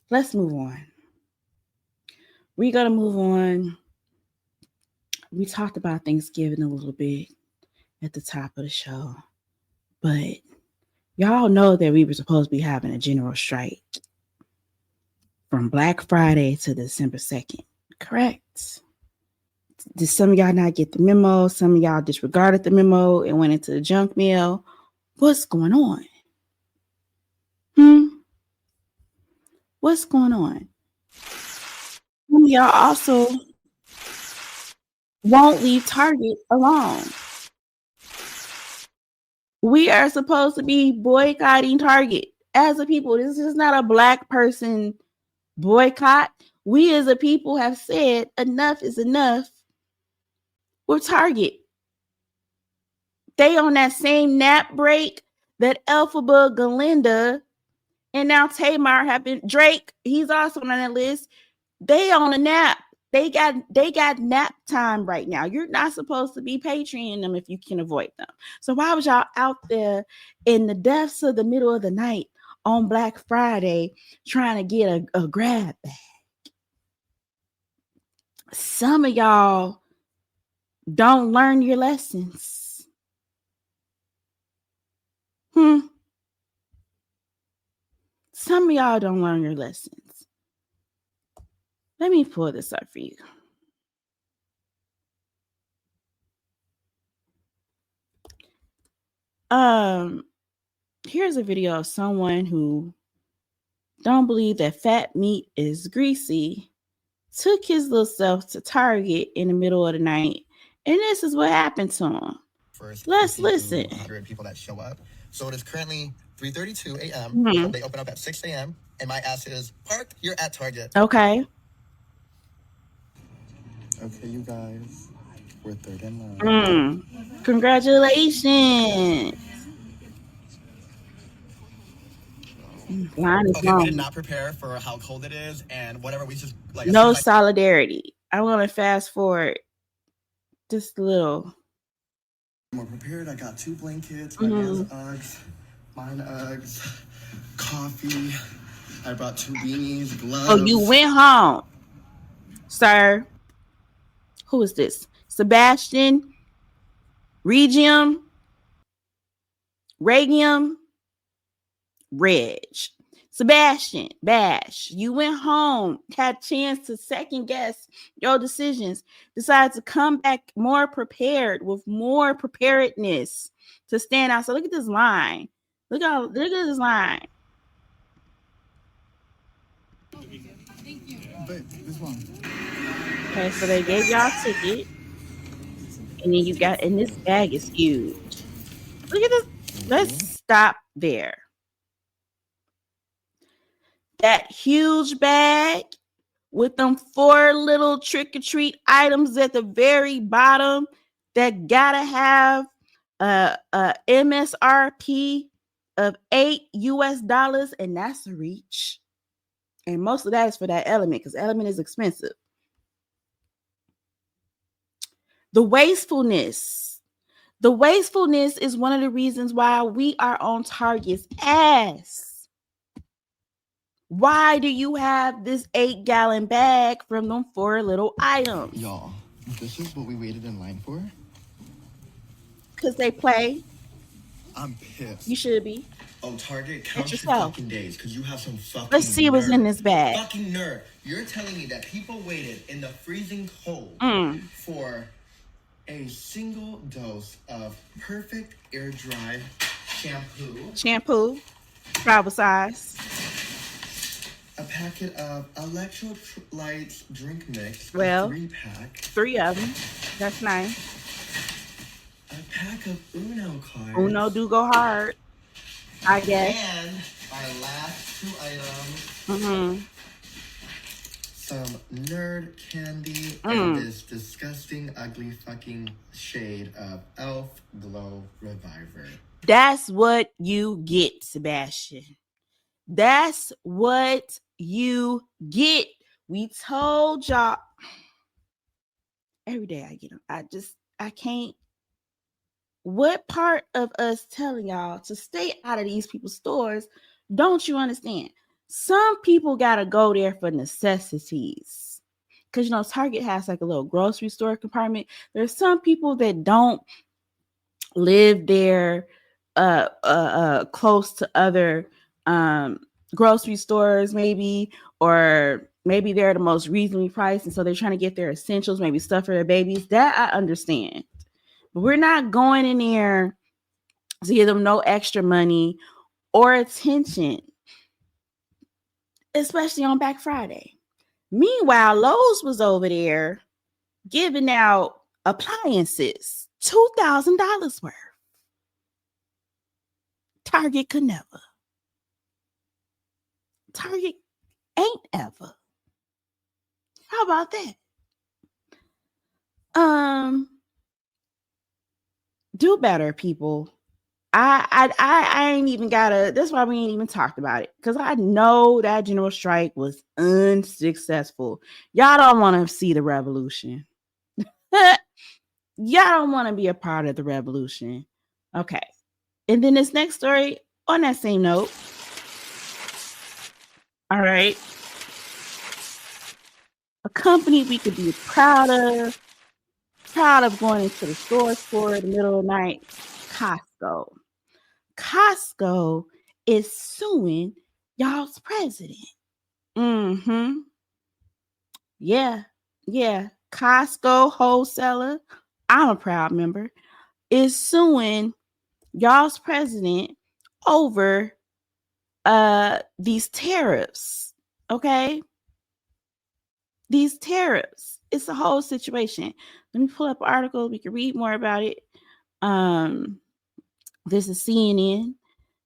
Let's move on. We're gonna move on. We talked about Thanksgiving a little bit at the top of the show, but y'all know that we were supposed to be having a general strike from Black Friday to December 2nd, correct? Did some of y'all not get the memo? Some of y'all disregarded the memo and went into the junk mail. What's going on? What's going on? Some of y'all also won't leave Target alone. We are supposed to be boycotting Target as a people. This is not a Black person boycott. We as a people have said enough is enough with Target. They on that same nap break that Elphaba, Galinda, and now Tamar have been. Drake, he's also on that list. They on a nap. They got nap time right now. You're not supposed to be Patreoning them if you can avoid them. So why was y'all out there in the depths of the middle of the night on Black Friday trying to get a grab bag? Some of y'all don't learn your lessons. Some of y'all don't learn your lessons. Let me pull this up for you. Here's a video of someone who don't believe that fat meat is greasy, took his little self to Target in the middle of the night, and this is what happened to him. Let's listen. 100 people that show up. So it is currently 3:32 a.m. They open up at 6 a.m. and my ass is parked. You're at Target. Okay. Okay, you guys. We're third in line. Congratulations. Line is long. We did not prepare for how cold it is and whatever. We just like no solidarity. I want to fast forward just a little. More prepared. I got 2 blankets, my man's Uggs, mine Uggs, coffee. I brought 2 beanies, gloves. Oh, you went home, sir. Who is this? Sebastian, Regium, Reg. Sebastian, Bash, you went home, had a chance to second guess your decisions, decided to come back more prepared with more preparedness to stand out. So look at this line. Look at this line. But this one. Okay, so they gave y'all a ticket, and then you got, and this bag is huge. Look at this. Let's stop there. That huge bag with them 4 little trick-or-treat items at the very bottom that gotta have a MSRP of $8 and that's a reach. And most of that is for that element because element is expensive. The wastefulness is one of the reasons why we are on Target's ass. Why do you have this 8-gallon bag from them 4 little items? Y'all, this is what we waited in line for? Because they play. I'm pissed. You should be. Oh, Target, count your fucking days, because you have some fucking Let's see what's in this bag. Fucking nerd. You're telling me that people waited in the freezing cold for a single dose of perfect air dry shampoo, travel size, a packet of electrolytes drink mix, a well, 3-pack, 3 of them. That's nice. a pack of Uno cards. Uno do go hard, I guess. And our last 2 items. Mm-hmm. Some nerd candy and this disgusting, ugly fucking shade of Elf Glow Reviver. That's what you get, Sebastian. That's what you get. We told y'all. Every day I get them. I can't. What part of us telling y'all to stay out of these people's stores don't you understand? Some people got to go there for necessities. Because, you know, Target has like a little grocery store compartment. There's some people that don't live there close to other grocery stores, maybe, or maybe they're the most reasonably priced. And so they're trying to get their essentials, maybe stuff for their babies. That I understand. But we're not going in there to give them no extra money or attention, especially on Black Friday. Meanwhile, Lowe's was over there giving out appliances, $2,000 worth. Target could never. Target ain't ever. How about that? Do better, people. I ain't even gotta. That's why we ain't even talked about it, because I know that general strike was unsuccessful. Y'all don't want to see the revolution. Y'all don't want to be a part of the revolution. Okay. And then this next story on that same note. All right. A company we could be proud of going into the stores for in the middle of the night. Costco. Costco is suing y'all's president. Mm-hmm. Yeah. Costco wholesaler, I'm a proud member, is suing y'all's president over these tariffs. Okay? These tariffs. It's a whole situation. Let me pull up an article. We can read more about it. This is CNN. It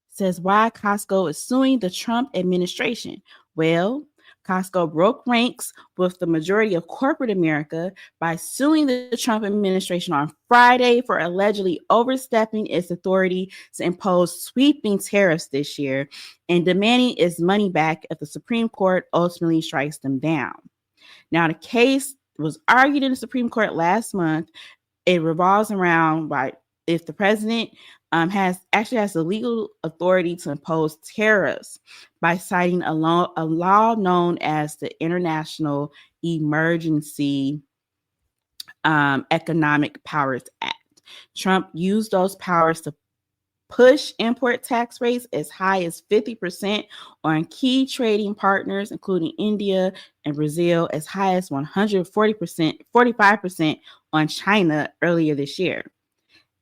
says why Costco is suing the Trump administration. Well, Costco broke ranks with the majority of corporate America by suing the Trump administration on Friday for allegedly overstepping its authority to impose sweeping tariffs this year and demanding its money back if the Supreme Court ultimately strikes them down. Now, the case was argued in the Supreme Court last month. It revolves around if the president has the legal authority to impose tariffs by citing a law known as the International Emergency Economic Powers Act. Trump used those powers to push import tax rates as high as 50% on key trading partners, including India and Brazil, as high as 45% on China earlier this year.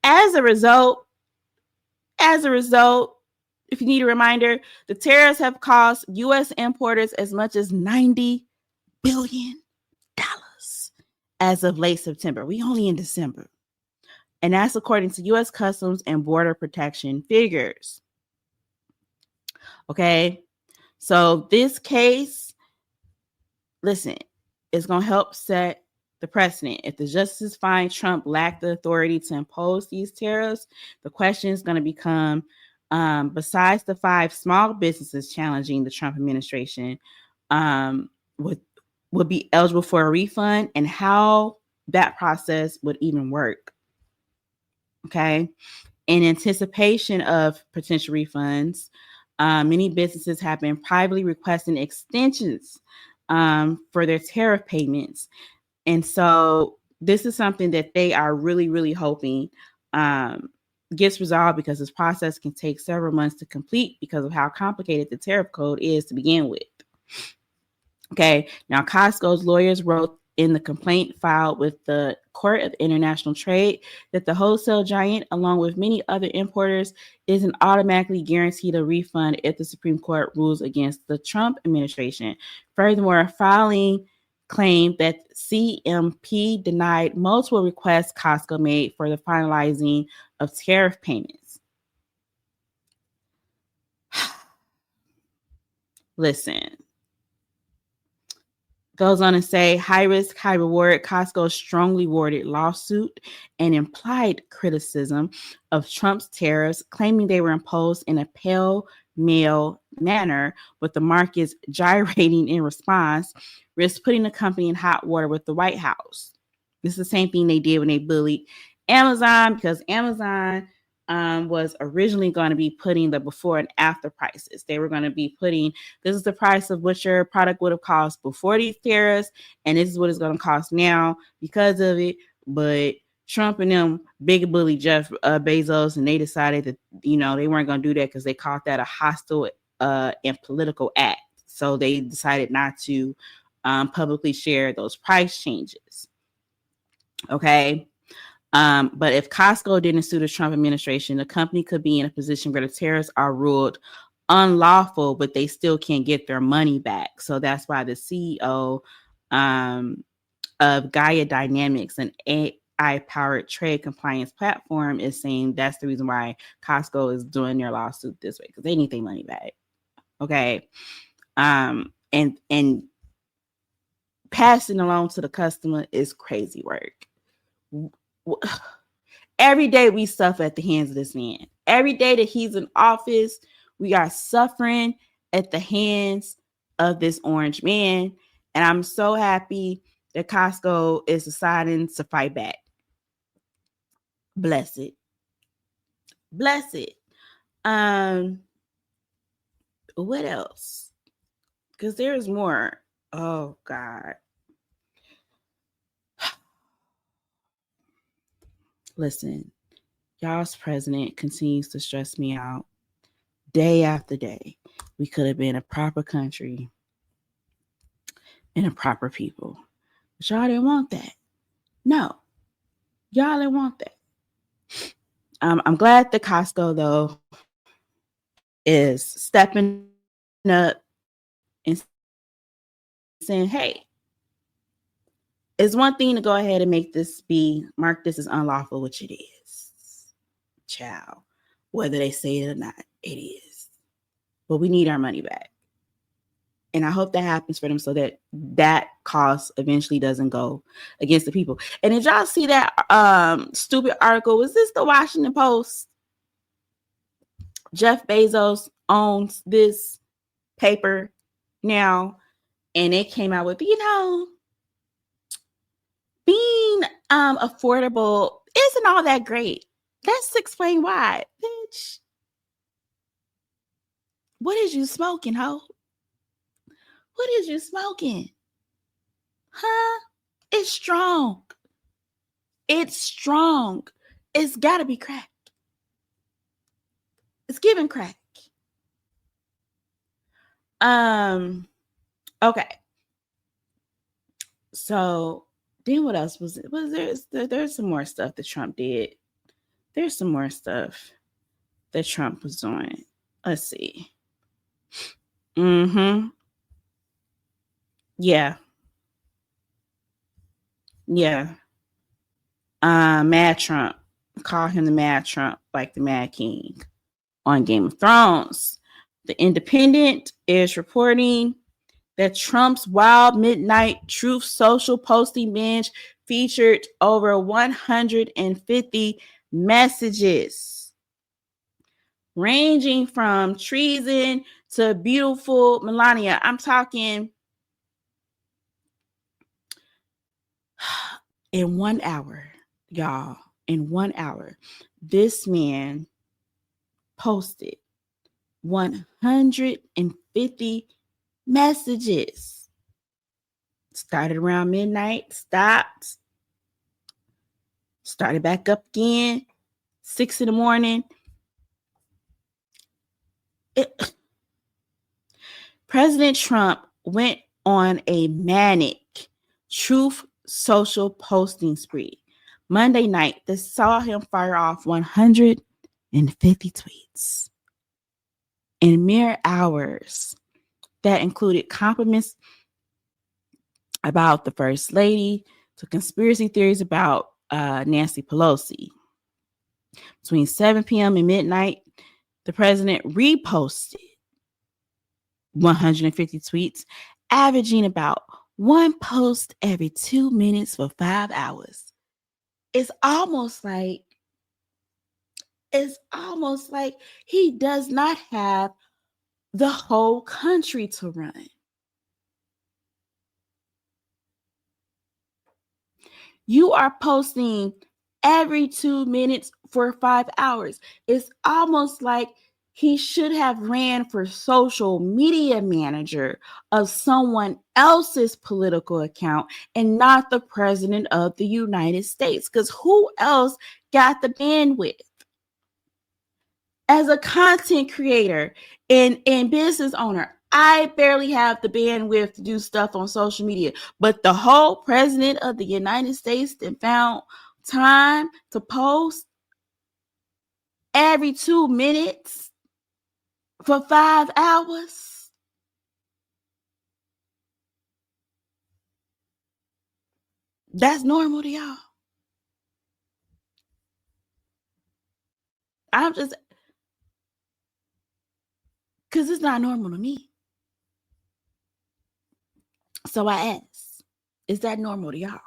As a result, if you need a reminder, the tariffs have cost U.S. importers as much as $90 billion as of late September. We only in December. And that's according to U.S. Customs and Border Protection figures. Okay. So this case, listen, is going to help set the precedent. If the justices find Trump lacked the authority to impose these tariffs, the question is going to become, besides the 5 small businesses challenging the Trump administration, would be eligible for a refund, and how that process would even work. Okay. In anticipation of potential refunds, many businesses have been privately requesting extensions for their tariff payments. And so this is something that they are really, really hoping gets resolved, because this process can take several months to complete because of how complicated the tariff code is to begin with. Okay. Now, Costco's lawyers wrote in the complaint filed with the Court of International Trade that the wholesale giant, along with many other importers, isn't automatically guaranteed a refund if the Supreme Court rules against the Trump administration. Furthermore, filing claimed that CMP denied multiple requests Costco made for the finalizing of tariff payments. Listen. Goes on to say, high risk, high reward. Costco strongly worded lawsuit and implied criticism of Trump's tariffs, claiming they were imposed in a pell-mell manner, with the markets gyrating in response, risk putting the company in hot water with the White House. This is the same thing they did when they bullied Amazon, because Amazon was originally going to be putting the before and after prices. They were going to be putting, this is the price of what your product would have cost before these tariffs, and this is what it's going to cost now because of it. But Trump and them big bully Jeff Bezos, and they decided that, you know, they weren't going to do that because they called that a hostile and political act. So they decided not to publicly share those price changes. Okay. But if Costco didn't sue the Trump administration, the company could be in a position where the tariffs are ruled unlawful, but they still can't get their money back. So that's why the CEO of Gaia Dynamics, an AI-powered trade compliance platform, is saying that's the reason why Costco is doing their lawsuit this way, because they need their money back. Okay. And passing along to the customer is crazy work. Every day we suffer at the hands of this man. Every day that he's in office, we are suffering at the hands of this orange man. And I'm so happy that Costco is deciding to fight back. Bless it. Bless it. What else? Because there's more. Oh, God. Listen, y'all's president continues to stress me out day after day. We could have been a proper country and a proper people. But y'all didn't want that. No, y'all didn't want that. I'm glad that Costco, though, is stepping up and saying, hey, it's one thing to go ahead and mark this as unlawful, which it is. Child. Whether they say it or not, it is. But we need our money back. And I hope that happens for them so that that cost eventually doesn't go against the people. And did y'all see that stupid article? Was this the Washington Post? Jeff Bezos owns this paper now. And it came out with, being affordable isn't all that great. Let's explain why. Bitch, what is you smoking, ho? What is you smoking? Huh? It's strong. It's strong. It's got to be crack. It's giving crack. Okay. So then what else was it? There's some more stuff that Trump did. There's some more stuff that Trump was doing. Let's see. Yeah. Mad Trump. Call him the Mad Trump, like the Mad King on Game of Thrones. The Independent is reporting that Trump's wild midnight truth social posting binge featured over 150 messages ranging from treason to beautiful Melania. I'm talking in 1 hour, y'all. In 1 hour, this man posted 150 messages. Started around midnight, stopped, started back up again, 6 a.m. President Trump went on a manic Truth Social posting spree. Monday night, they saw him fire off 150 tweets in mere hours that included compliments about the First Lady to conspiracy theories about Nancy Pelosi. Between 7 p.m. and midnight, the president reposted 150 tweets, averaging about one post every 2 minutes for 5 hours. It's almost like he does not have the whole country to run. You are posting every 2 minutes for 5 hours. It's almost like he should have ran for social media manager of someone else's political account and not the president of the United States. Because who else got the bandwidth? As a content creator and business owner, I barely have the bandwidth to do stuff on social media, but the whole president of the United States that found time to post every 2 minutes for 5 hours. That's normal to y'all. I'm just, because it's not normal to me. So I ask, is that normal to y'all?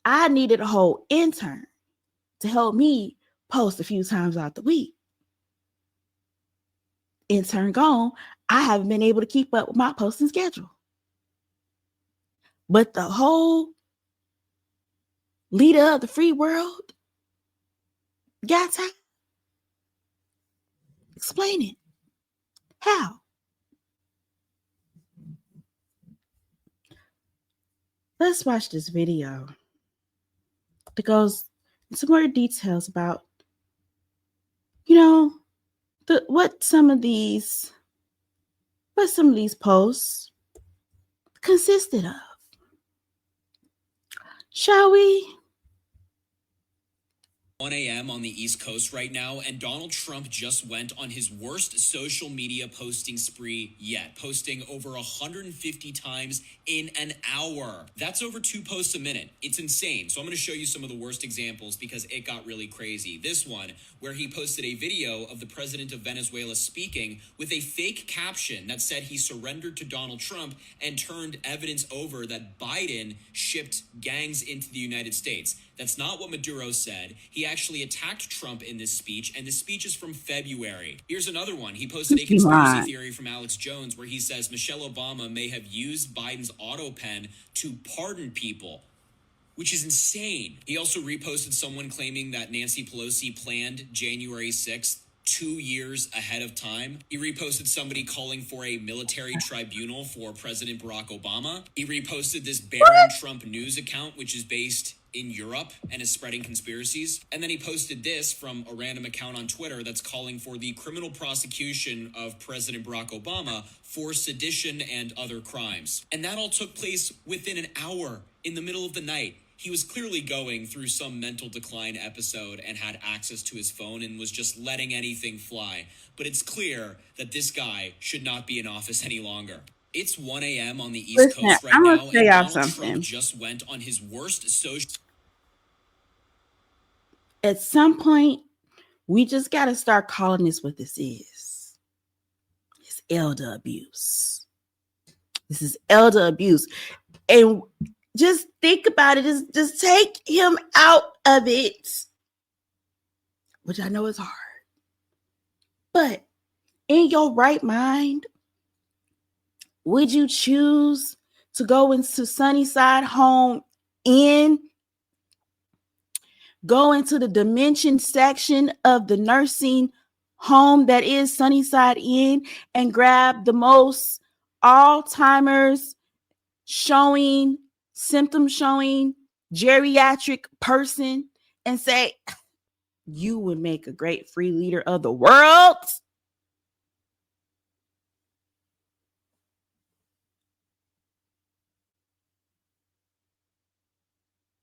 I needed a whole intern to help me post a few times out the week. Intern gone, I haven't been able to keep up with my posting schedule. But the whole leader of the free world got time. Explain it. How? Let's watch this video that goes into more details about, what some of these posts consisted of. Shall we? 1 a.m. on the East Coast right now, and Donald Trump just went on his worst social media posting spree yet, posting over 150 times in an hour. That's over 2 posts a minute. It's insane. So I'm going to show you some of the worst examples because it got really crazy. This one, where he posted a video of the president of Venezuela speaking with a fake caption that said he surrendered to Donald Trump and turned evidence over that Biden shipped gangs into the United States. That's not what Maduro said. He actually attacked Trump in this speech, and this speech is from February. Here's another one. He posted a conspiracy theory from Alex Jones where he says Michelle Obama may have used Biden's auto pen to pardon people, which is insane. He also reposted someone claiming that Nancy Pelosi planned January 6th 2 years ahead of time. He reposted somebody calling for a military tribunal for President Barack Obama. He reposted this Barron Trump news account, which is based in Europe and is spreading conspiracies. And then he posted this from a random account on Twitter that's calling for the criminal prosecution of President Barack Obama for sedition and other crimes. And that all took place within an hour in the middle of the night. He was clearly going through some mental decline episode and had access to his phone and was just letting anything fly. But it's clear that this guy should not be in office any longer. It's 1 a.m. on the East Coast right now, and Donald Trump just went on his worst social... At some point, we just got to start calling this what this is. It's elder abuse. This is elder abuse. And just think about it. Just take him out of it, which I know is hard. But in your right mind, would you choose to go into Sunnyside Home Inn, go into the dimension section of the nursing home that is Sunnyside Inn, and grab the most Alzheimer's showing, symptom showing, geriatric person and say, you would make a great free leader of the world?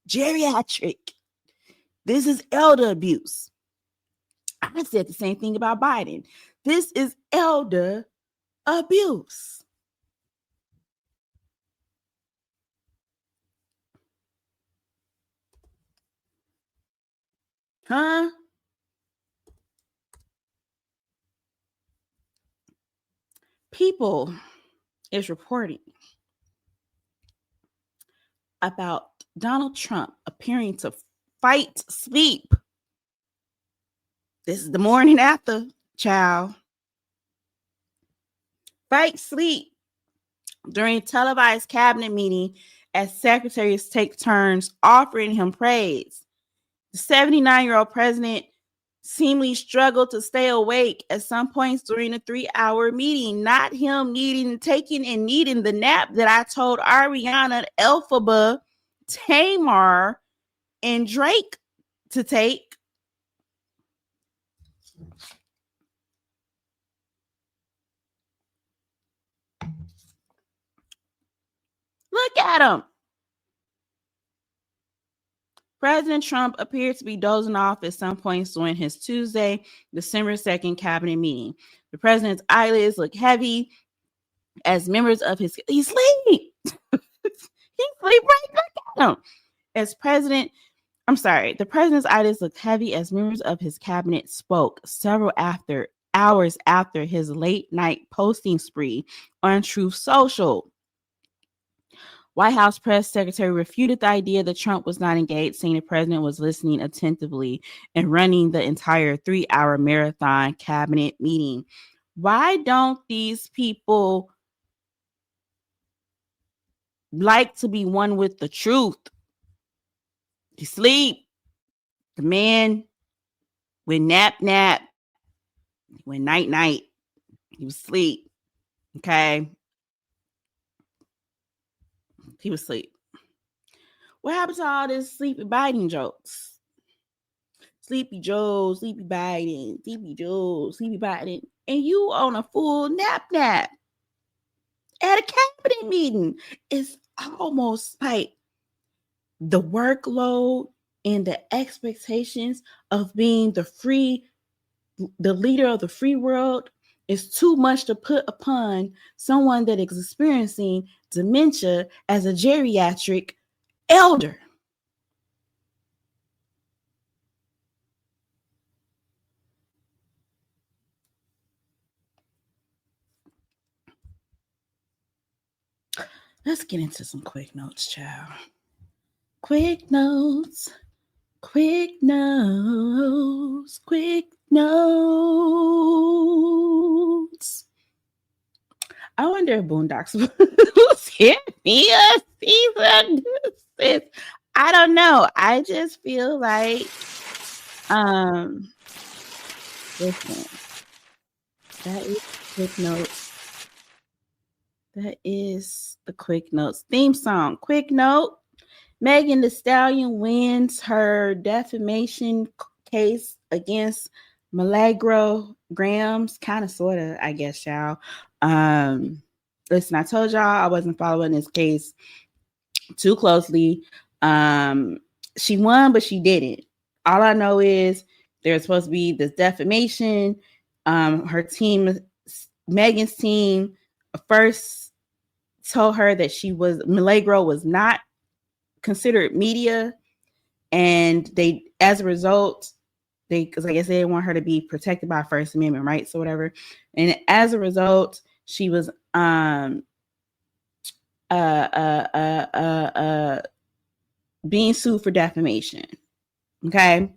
Geriatric. This is elder abuse. I said the same thing about Biden. This is elder abuse. Huh? People is reporting about Donald Trump appearing to fight sleep. This is the morning after, child. Fight sleep during televised cabinet meeting as secretaries take turns offering him praise. The 79-year-old president seemingly struggled to stay awake at some points during the 3-hour meeting, not him needing the nap that I told Ariana, Elphaba, Tamar, and Drake to take. Look at him. President Trump appeared to be dozing off at some points during his Tuesday, December 2nd cabinet meeting. The president's eyelids look heavy as members of his... He sleep. He sleep right. Look at him. The president's eyelids looked heavy as members of his cabinet spoke several hours after his late night posting spree on Truth Social. White House press secretary refuted the idea that Trump was not engaged, saying the president was listening attentively and running the entire 3-hour marathon cabinet meeting. Why don't these people like to be one with the truth? He sleep. The man went nap. He went night. He was asleep. Okay. He was asleep. What happened to all this sleepy Biden jokes? Sleepy Joe, sleepy Biden, sleepy Joe, sleepy Biden. And you on a full nap at a cabinet meeting. It's almost like the workload and the expectations of being the leader of the free world is too much to put upon someone that is experiencing dementia as a geriatric elder. Let's get into some quick notes, child. Quick notes. I wonder if Boondocks will send me a season. I don't know. I just feel like, listen, that is quick notes. That is the quick notes theme song. Quick note. Megan Thee Stallion wins her defamation case against Milagro Grams. Kind of, sort of, I guess, y'all. Listen, I told y'all I wasn't following this case too closely. She won, but she didn't. All I know is there's supposed to be this defamation. Her team, Megan's team, first told her that Milagro was not considered media, and they, as a result, because I guess they didn't want her to be protected by First Amendment rights or whatever, and as a result, she was being sued for defamation. Okay,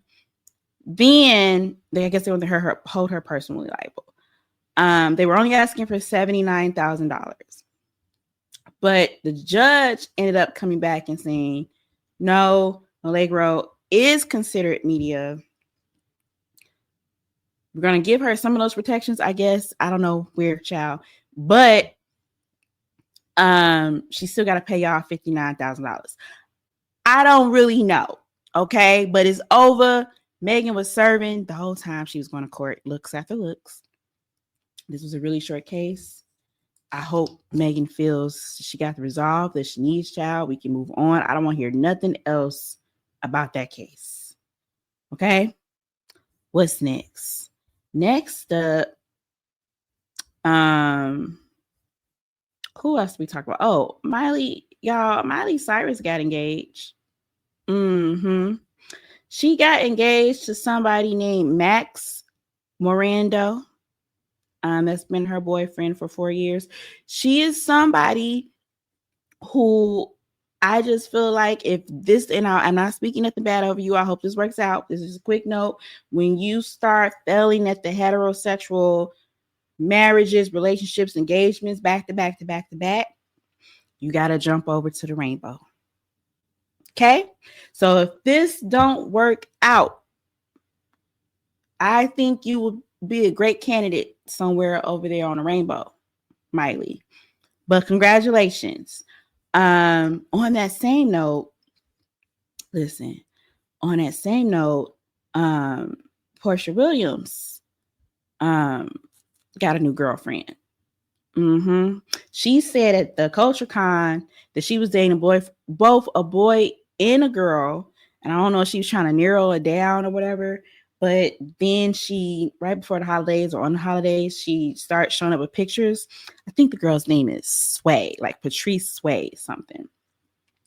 then I guess they wanted her hold her personally liable. They were only asking for $79,000. But the judge ended up coming back and saying, no, Milagro is considered media. We're going to give her some of those protections, I guess. I don't know where, child. But she still got to pay y'all $59,000. I don't really know. Okay. But it's over. Megan was serving the whole time she was going to court, looks after looks. This was a really short case. I hope Megan feels she got the resolve that she needs, child. We can move on. I don't want to hear nothing else about that case. Okay? What's next? Next up, who else we talk about? Oh, Miley Cyrus got engaged. She got engaged to somebody named Max Morando. That's been her boyfriend for 4 years. She is somebody who I just feel like if this, and I'm not speaking nothing bad over you. I hope this works out. This is a quick note. When you start failing at the heterosexual marriages, relationships, engagements, back to back, you got to jump over to the rainbow. Okay? So if this don't work out, I think you will be a great candidate somewhere over there on the rainbow, Miley. But congratulations. On that same note, Portia Williams got a new girlfriend. She said at the Culture Con that she was dating both a boy and a girl. And I don't know if she was trying to narrow it down or whatever. But then she, right before the holidays or on the holidays, she started showing up with pictures. I think the girl's name is Sway, like Patrice Sway something.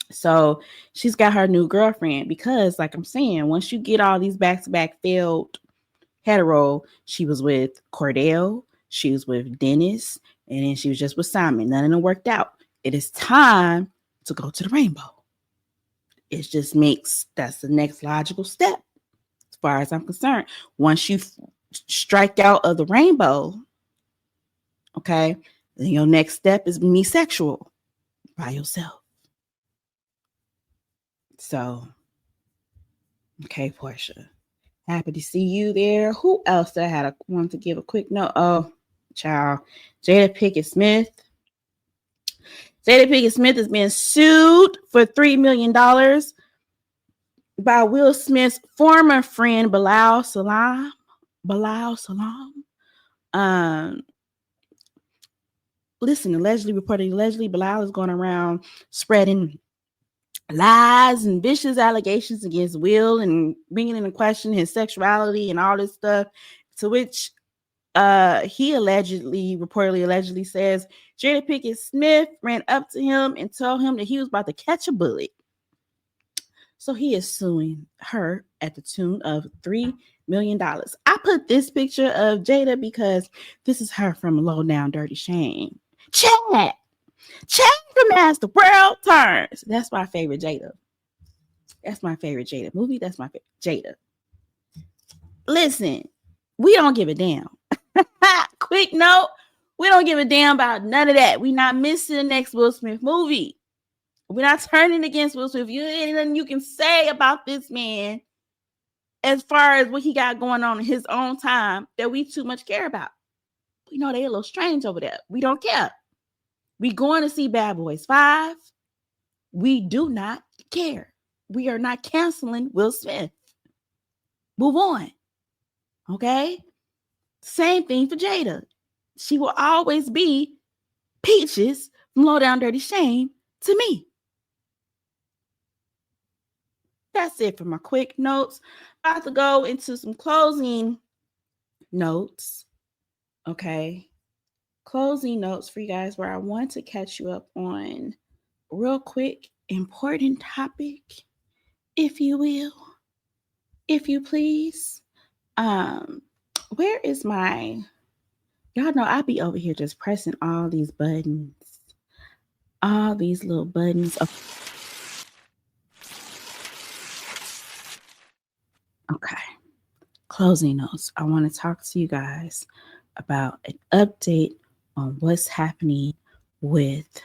So she's got her new girlfriend because, like I'm saying, once you get all these back-to-back failed hetero, she was with Cordell, she was with Dennis, and then she was just with Simon. None of them worked out. It is time to go to the rainbow. It just that's the next logical step. As far as I'm concerned, once you strike out of the rainbow, okay, then your next step is be sexual by yourself. So, okay, Portia, happy to see you there. Who else that I want to give a quick note? Oh, child, Jada Pinkett Smith. Jada Pinkett Smith is being sued for $3 million by Will Smith's former friend Bilal Salam. Listen, allegedly, Bilal is going around spreading lies and vicious allegations against Will and bringing into question his sexuality and all this stuff. To which he reportedly says Jada Pinkett Smith ran up to him and told him that he was about to catch a bullet. So he is suing her at the tune of $3 million. I put this picture of Jada because this is her from Low Down Dirty Shame. Chad from As the World Turns. That's my favorite Jada. That's my favorite Jada movie. That's my favorite Jada. Listen, we don't give a damn. Quick note, we don't give a damn about none of that. We not missing the next Will Smith movie. We're not turning against Will Smith. You ain't nothing you can say about this man as far as what he got going on in his own time that we too much care about. We know they a little strange over there. We don't care. We going to see Bad Boys 5. We do not care. We are not canceling Will Smith. Move on. Okay? Same thing for Jada. She will always be Peaches from Low Down Dirty Shame to me. That's it for my quick notes. About to go into some closing notes. Okay. Closing notes for you guys where I want to catch you up on real quick, important topic, if you will, if you please. Where is my, y'all know I be over here just pressing all these buttons, all these little buttons. Okay. Closing notes. I want to talk to you guys about an update on what's happening with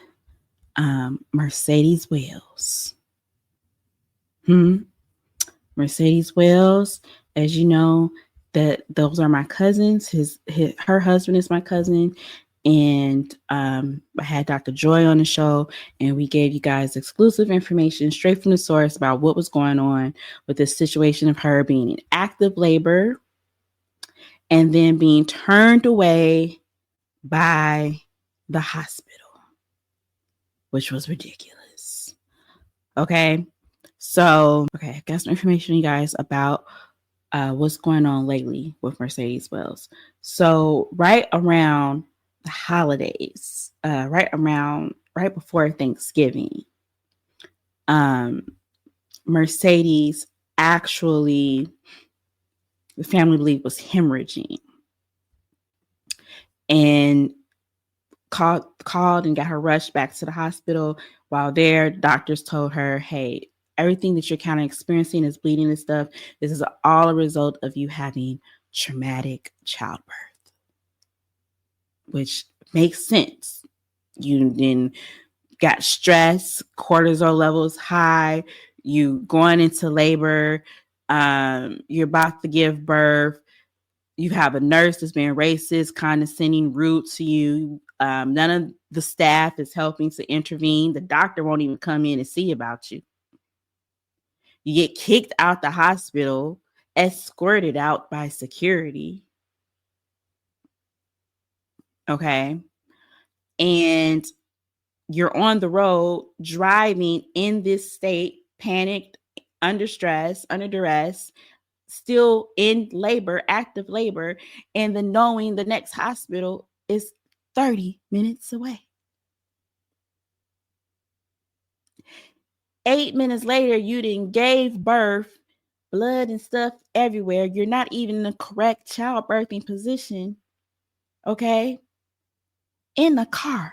Mercedes Wells. Mercedes Wells, as you know, that those are my cousins. Her husband is my cousin. And I had Dr. Joy on the show, and we gave you guys exclusive information straight from the source about what was going on with this situation of her being in active labor and then being turned away by the hospital, which was ridiculous. Okay. So, I got some information, you guys, about what's going on lately with Mercedes Wells. So, right around the holidays, right before Thanksgiving, Mercedes actually, the family believed, was hemorrhaging, and called and got her rushed back to the hospital. While there, doctors told her, hey, everything that you're kind of experiencing is bleeding and stuff. This is all a result of you having traumatic childbirth, which makes sense. You then got stress, cortisol levels high, you going into labor, you're about to give birth. You have a nurse that's being racist, condescending, rude to you. None of the staff is helping to intervene. The doctor won't even come in and see about you. You get kicked out the hospital, escorted out by security. Okay. And you're on the road driving in this state, panicked, under stress, under duress, still in labor, active labor, and then knowing the next hospital is 30 minutes away. 8 minutes later, you didn't gave birth, blood and stuff everywhere. You're not even in the correct childbirthing position. Okay? In the car.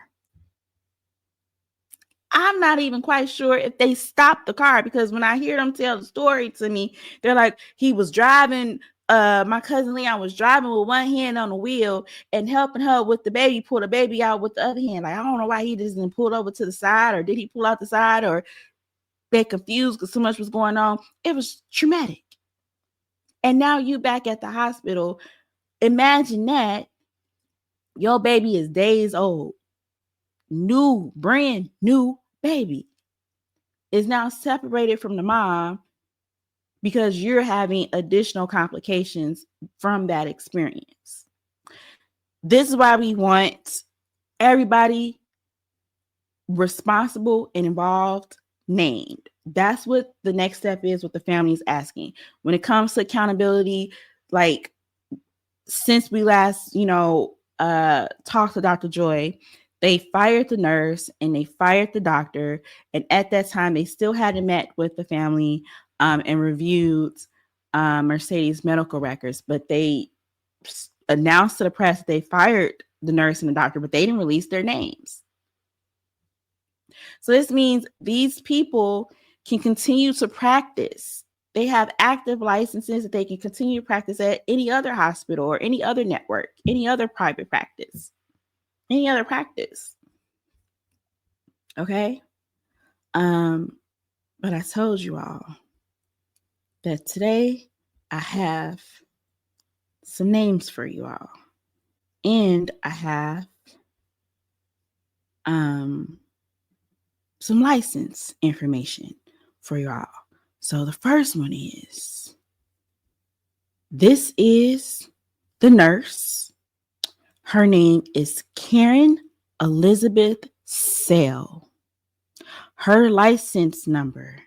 I'm not even quite sure if they stopped the car, because when I hear them tell the story to me, they're like, he was driving, my cousin Leon was driving with one hand on the wheel and helping her with the baby, pull the baby out with the other hand. Like, I don't know why he didn't pull over to the side, or did he pull out the side, or they're confused because so much was going on. It was traumatic. And now you back at the hospital. Imagine that. Your baby is days old. Brand new baby is now separated from the mom because you're having additional complications from that experience. This is why we want everybody responsible and involved named. That's what the next step is, what the family is asking. When it comes to accountability, like since we last, talked to Dr. Joy, they fired the nurse and they fired the doctor. And at that time, they still hadn't met with the family and reviewed Mercedes' medical records. But they announced to the press that they fired the nurse and the doctor, but they didn't release their names. So this means these people can continue to practice. They have active licenses that they can continue to practice at any other hospital or any other network, any other private practice, any other practice. Okay. But I told you all that today I have some names for you all. And I have some license information for you all. So the first one is, this is the nurse. Her name is Karen Elizabeth Sale. Her license number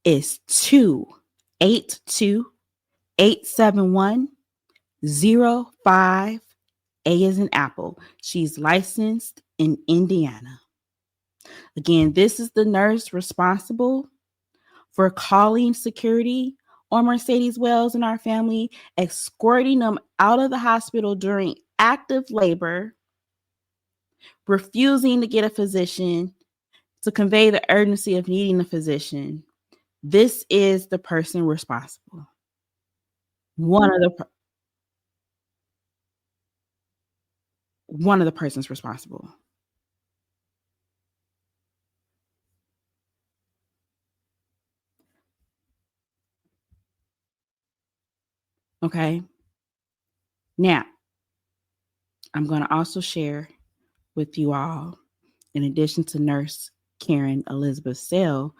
is 282-871-05. A as in Apple. She's licensed in Indiana. Again, this is the nurse responsible for calling security on Mercedes Wells and our family, escorting them out of the hospital during active labor, refusing to get a physician to convey the urgency of needing a physician. This is the person responsible. One of the persons responsible. Okay. Now, I'm going to also share with you all, in addition to Nurse Karen Elizabeth Sale,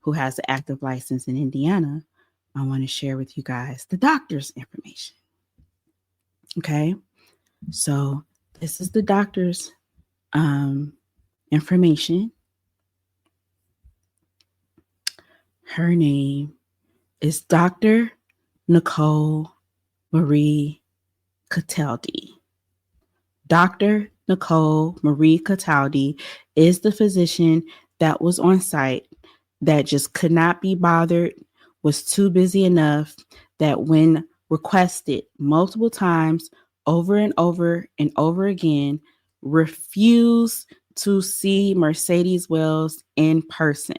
who has an active license in Indiana, I want to share with you guys the doctor's information. Okay. So this is the doctor's information. Her name is Dr. Nicole Marie Cataldi. Dr. Nicole Marie Cataldi is the physician that was on site that just could not be bothered, was too busy enough that when requested multiple times over and over and over again, refused to see Mercedes Wells in person.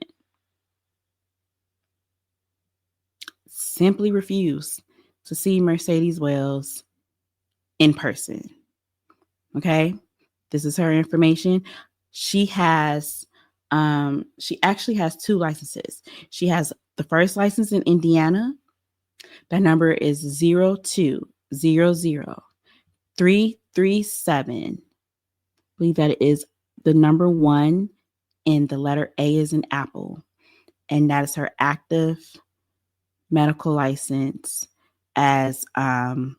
Simply refused to see Mercedes Wells in person. Okay, this is her information. She actually has 2 licenses. She has the first license in Indiana. That number is 0200-337. I believe that it is the number 1 and the letter A is an apple. And that is her active medical license as an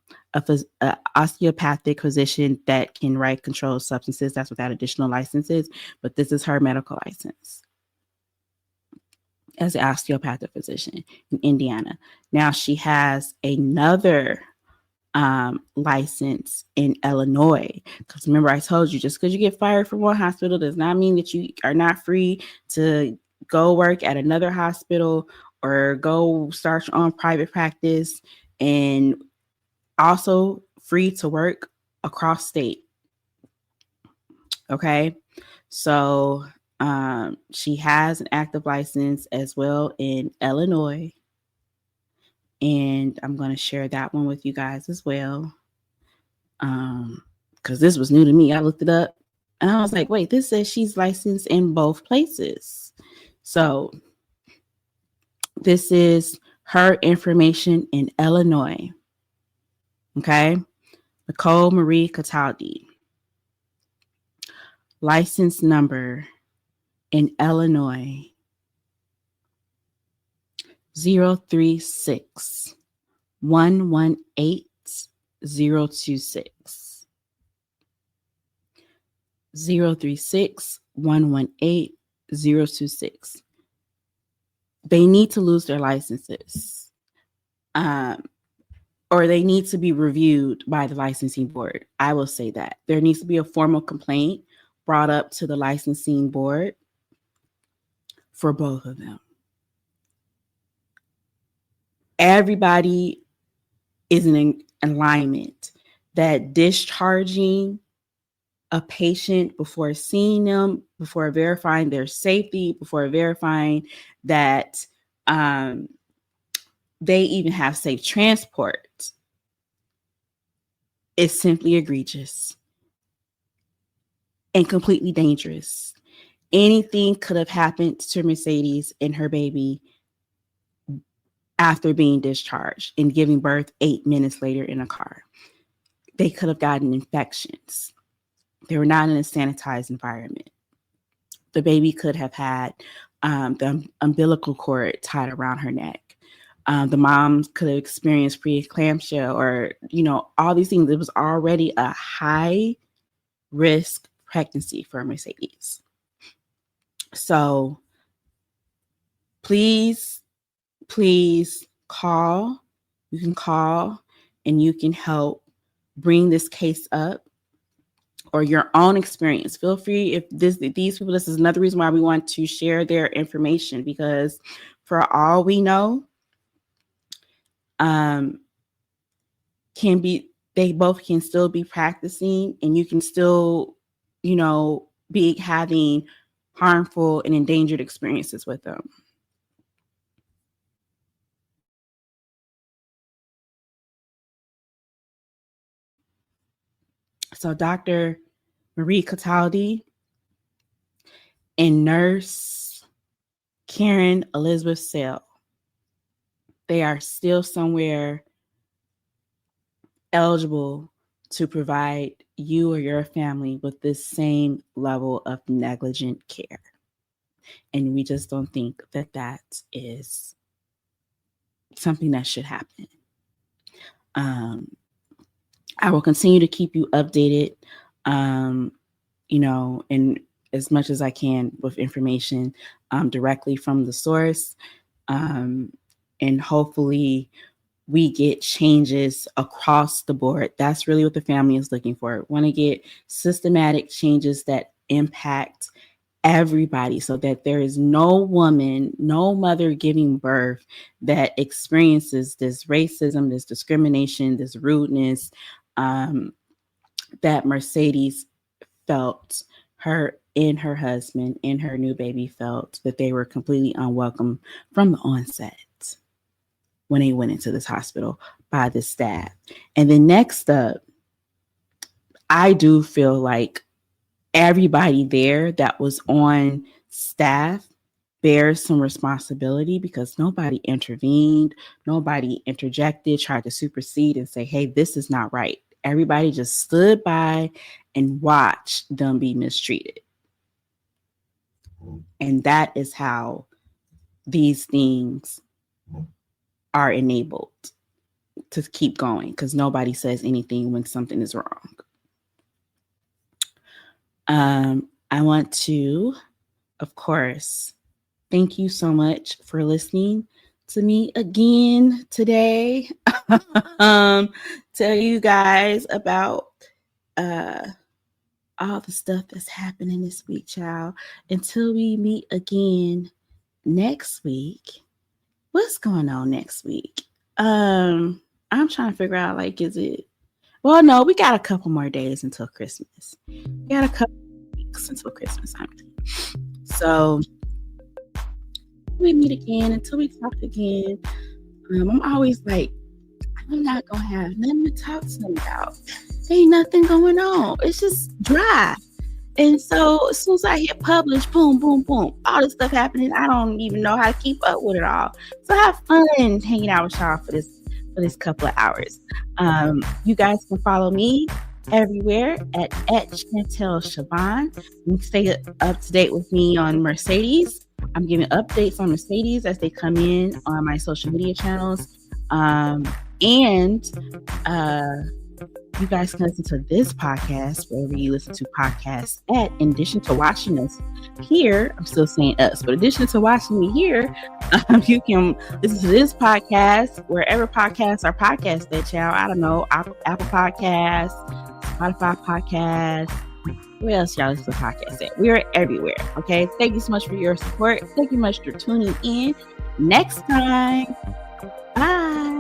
osteopathic physician that can write controlled substances. That's without additional licenses, but this is her medical license as an osteopathic physician in Indiana. Now she has another license in Illinois, because remember I told you, just because you get fired from one hospital does not mean that you are not free to go work at another hospital or go start your own private practice, and also free to work across state. Okay, so she has an active license as well in Illinois, and I'm going to share that one with you guys as well, because this was new to me. I looked it up and I was like, wait, this says she's licensed in both places. So this is her information in Illinois. Okay, Nicole Marie Cataldi. License number in Illinois 036 118 026. 036 118 026. They need to lose their licenses, or they need to be reviewed by the licensing board. I will say that there needs to be a formal complaint brought up to the licensing board for both of them. Everybody is in alignment that discharging a patient before seeing them, before verifying their safety, before verifying that they even have safe transport, is simply egregious and completely dangerous. Anything could have happened to Mercedes and her baby after being discharged and giving birth 8 minutes later in a car. They could have gotten infections. They were not in a sanitized environment. The baby could have had the umbilical cord tied around her neck. The mom could have experienced preeclampsia, or, all these things. It was already a high risk pregnancy for Mercedes. So please call. You can call and you can help bring this case up, or your own experience. Feel free, if these people, this is another reason why we want to share their information, because for all we know, they both can still be practicing, and you can still, be having harmful and endangered experiences with them. So Dr. Marie Cataldi and nurse Karen Elizabeth Sale, they are still somewhere eligible to provide you or your family with this same level of negligent care. And we just don't think that that is something that should happen. I will continue to keep you updated, you know, and as much as I can with information directly from the source. And hopefully we get changes across the board. That's really what the family is looking for. Want to get systematic changes that impact everybody, so that there is no woman, no mother giving birth that experiences this racism, this discrimination, this rudeness that Mercedes felt, her and her husband and her new baby felt, that they were completely unwelcome from the onset when they went into this hospital by the staff. And then next up, I do feel like everybody there that was on staff bears some responsibility, because nobody intervened, nobody interjected, tried to supersede and say, hey, this is not right. Everybody just stood by and watched them be mistreated. And that is how these things are enabled to keep going, because nobody says anything when something is wrong. I want to, of course, thank you so much for listening to me again today. Tell you guys about all the stuff that's happening this week, child. Until we meet again next week. What's going on next week? I'm trying to figure out, like, is it? Well, no, we got a couple more days until Christmas. We got a couple weeks until Christmas. So we meet again, until we talk again. I'm always like, I'm not gonna have nothing to talk to them about. Ain't nothing going on. It's just dry. And so as soon as I hit publish, boom, boom, boom, all this stuff happening, I don't even know how to keep up with it all. So have fun hanging out with y'all for this couple of hours. You guys can follow me everywhere at Chantel Chavon. You can stay up to date with me on Mercedes. I'm giving updates on Mercedes as they come in on my social media channels. You guys can listen to this podcast wherever you listen to podcasts at. In addition to watching us here, I'm still saying us, but in addition to watching me here, you can listen to this podcast wherever podcasts are podcasted, child. I don't know, Apple Podcasts, Spotify Podcasts. Where else y'all listen to podcasts at? We're everywhere, okay? Thank you so much for your support. Thank you much for tuning in. Next time. Bye.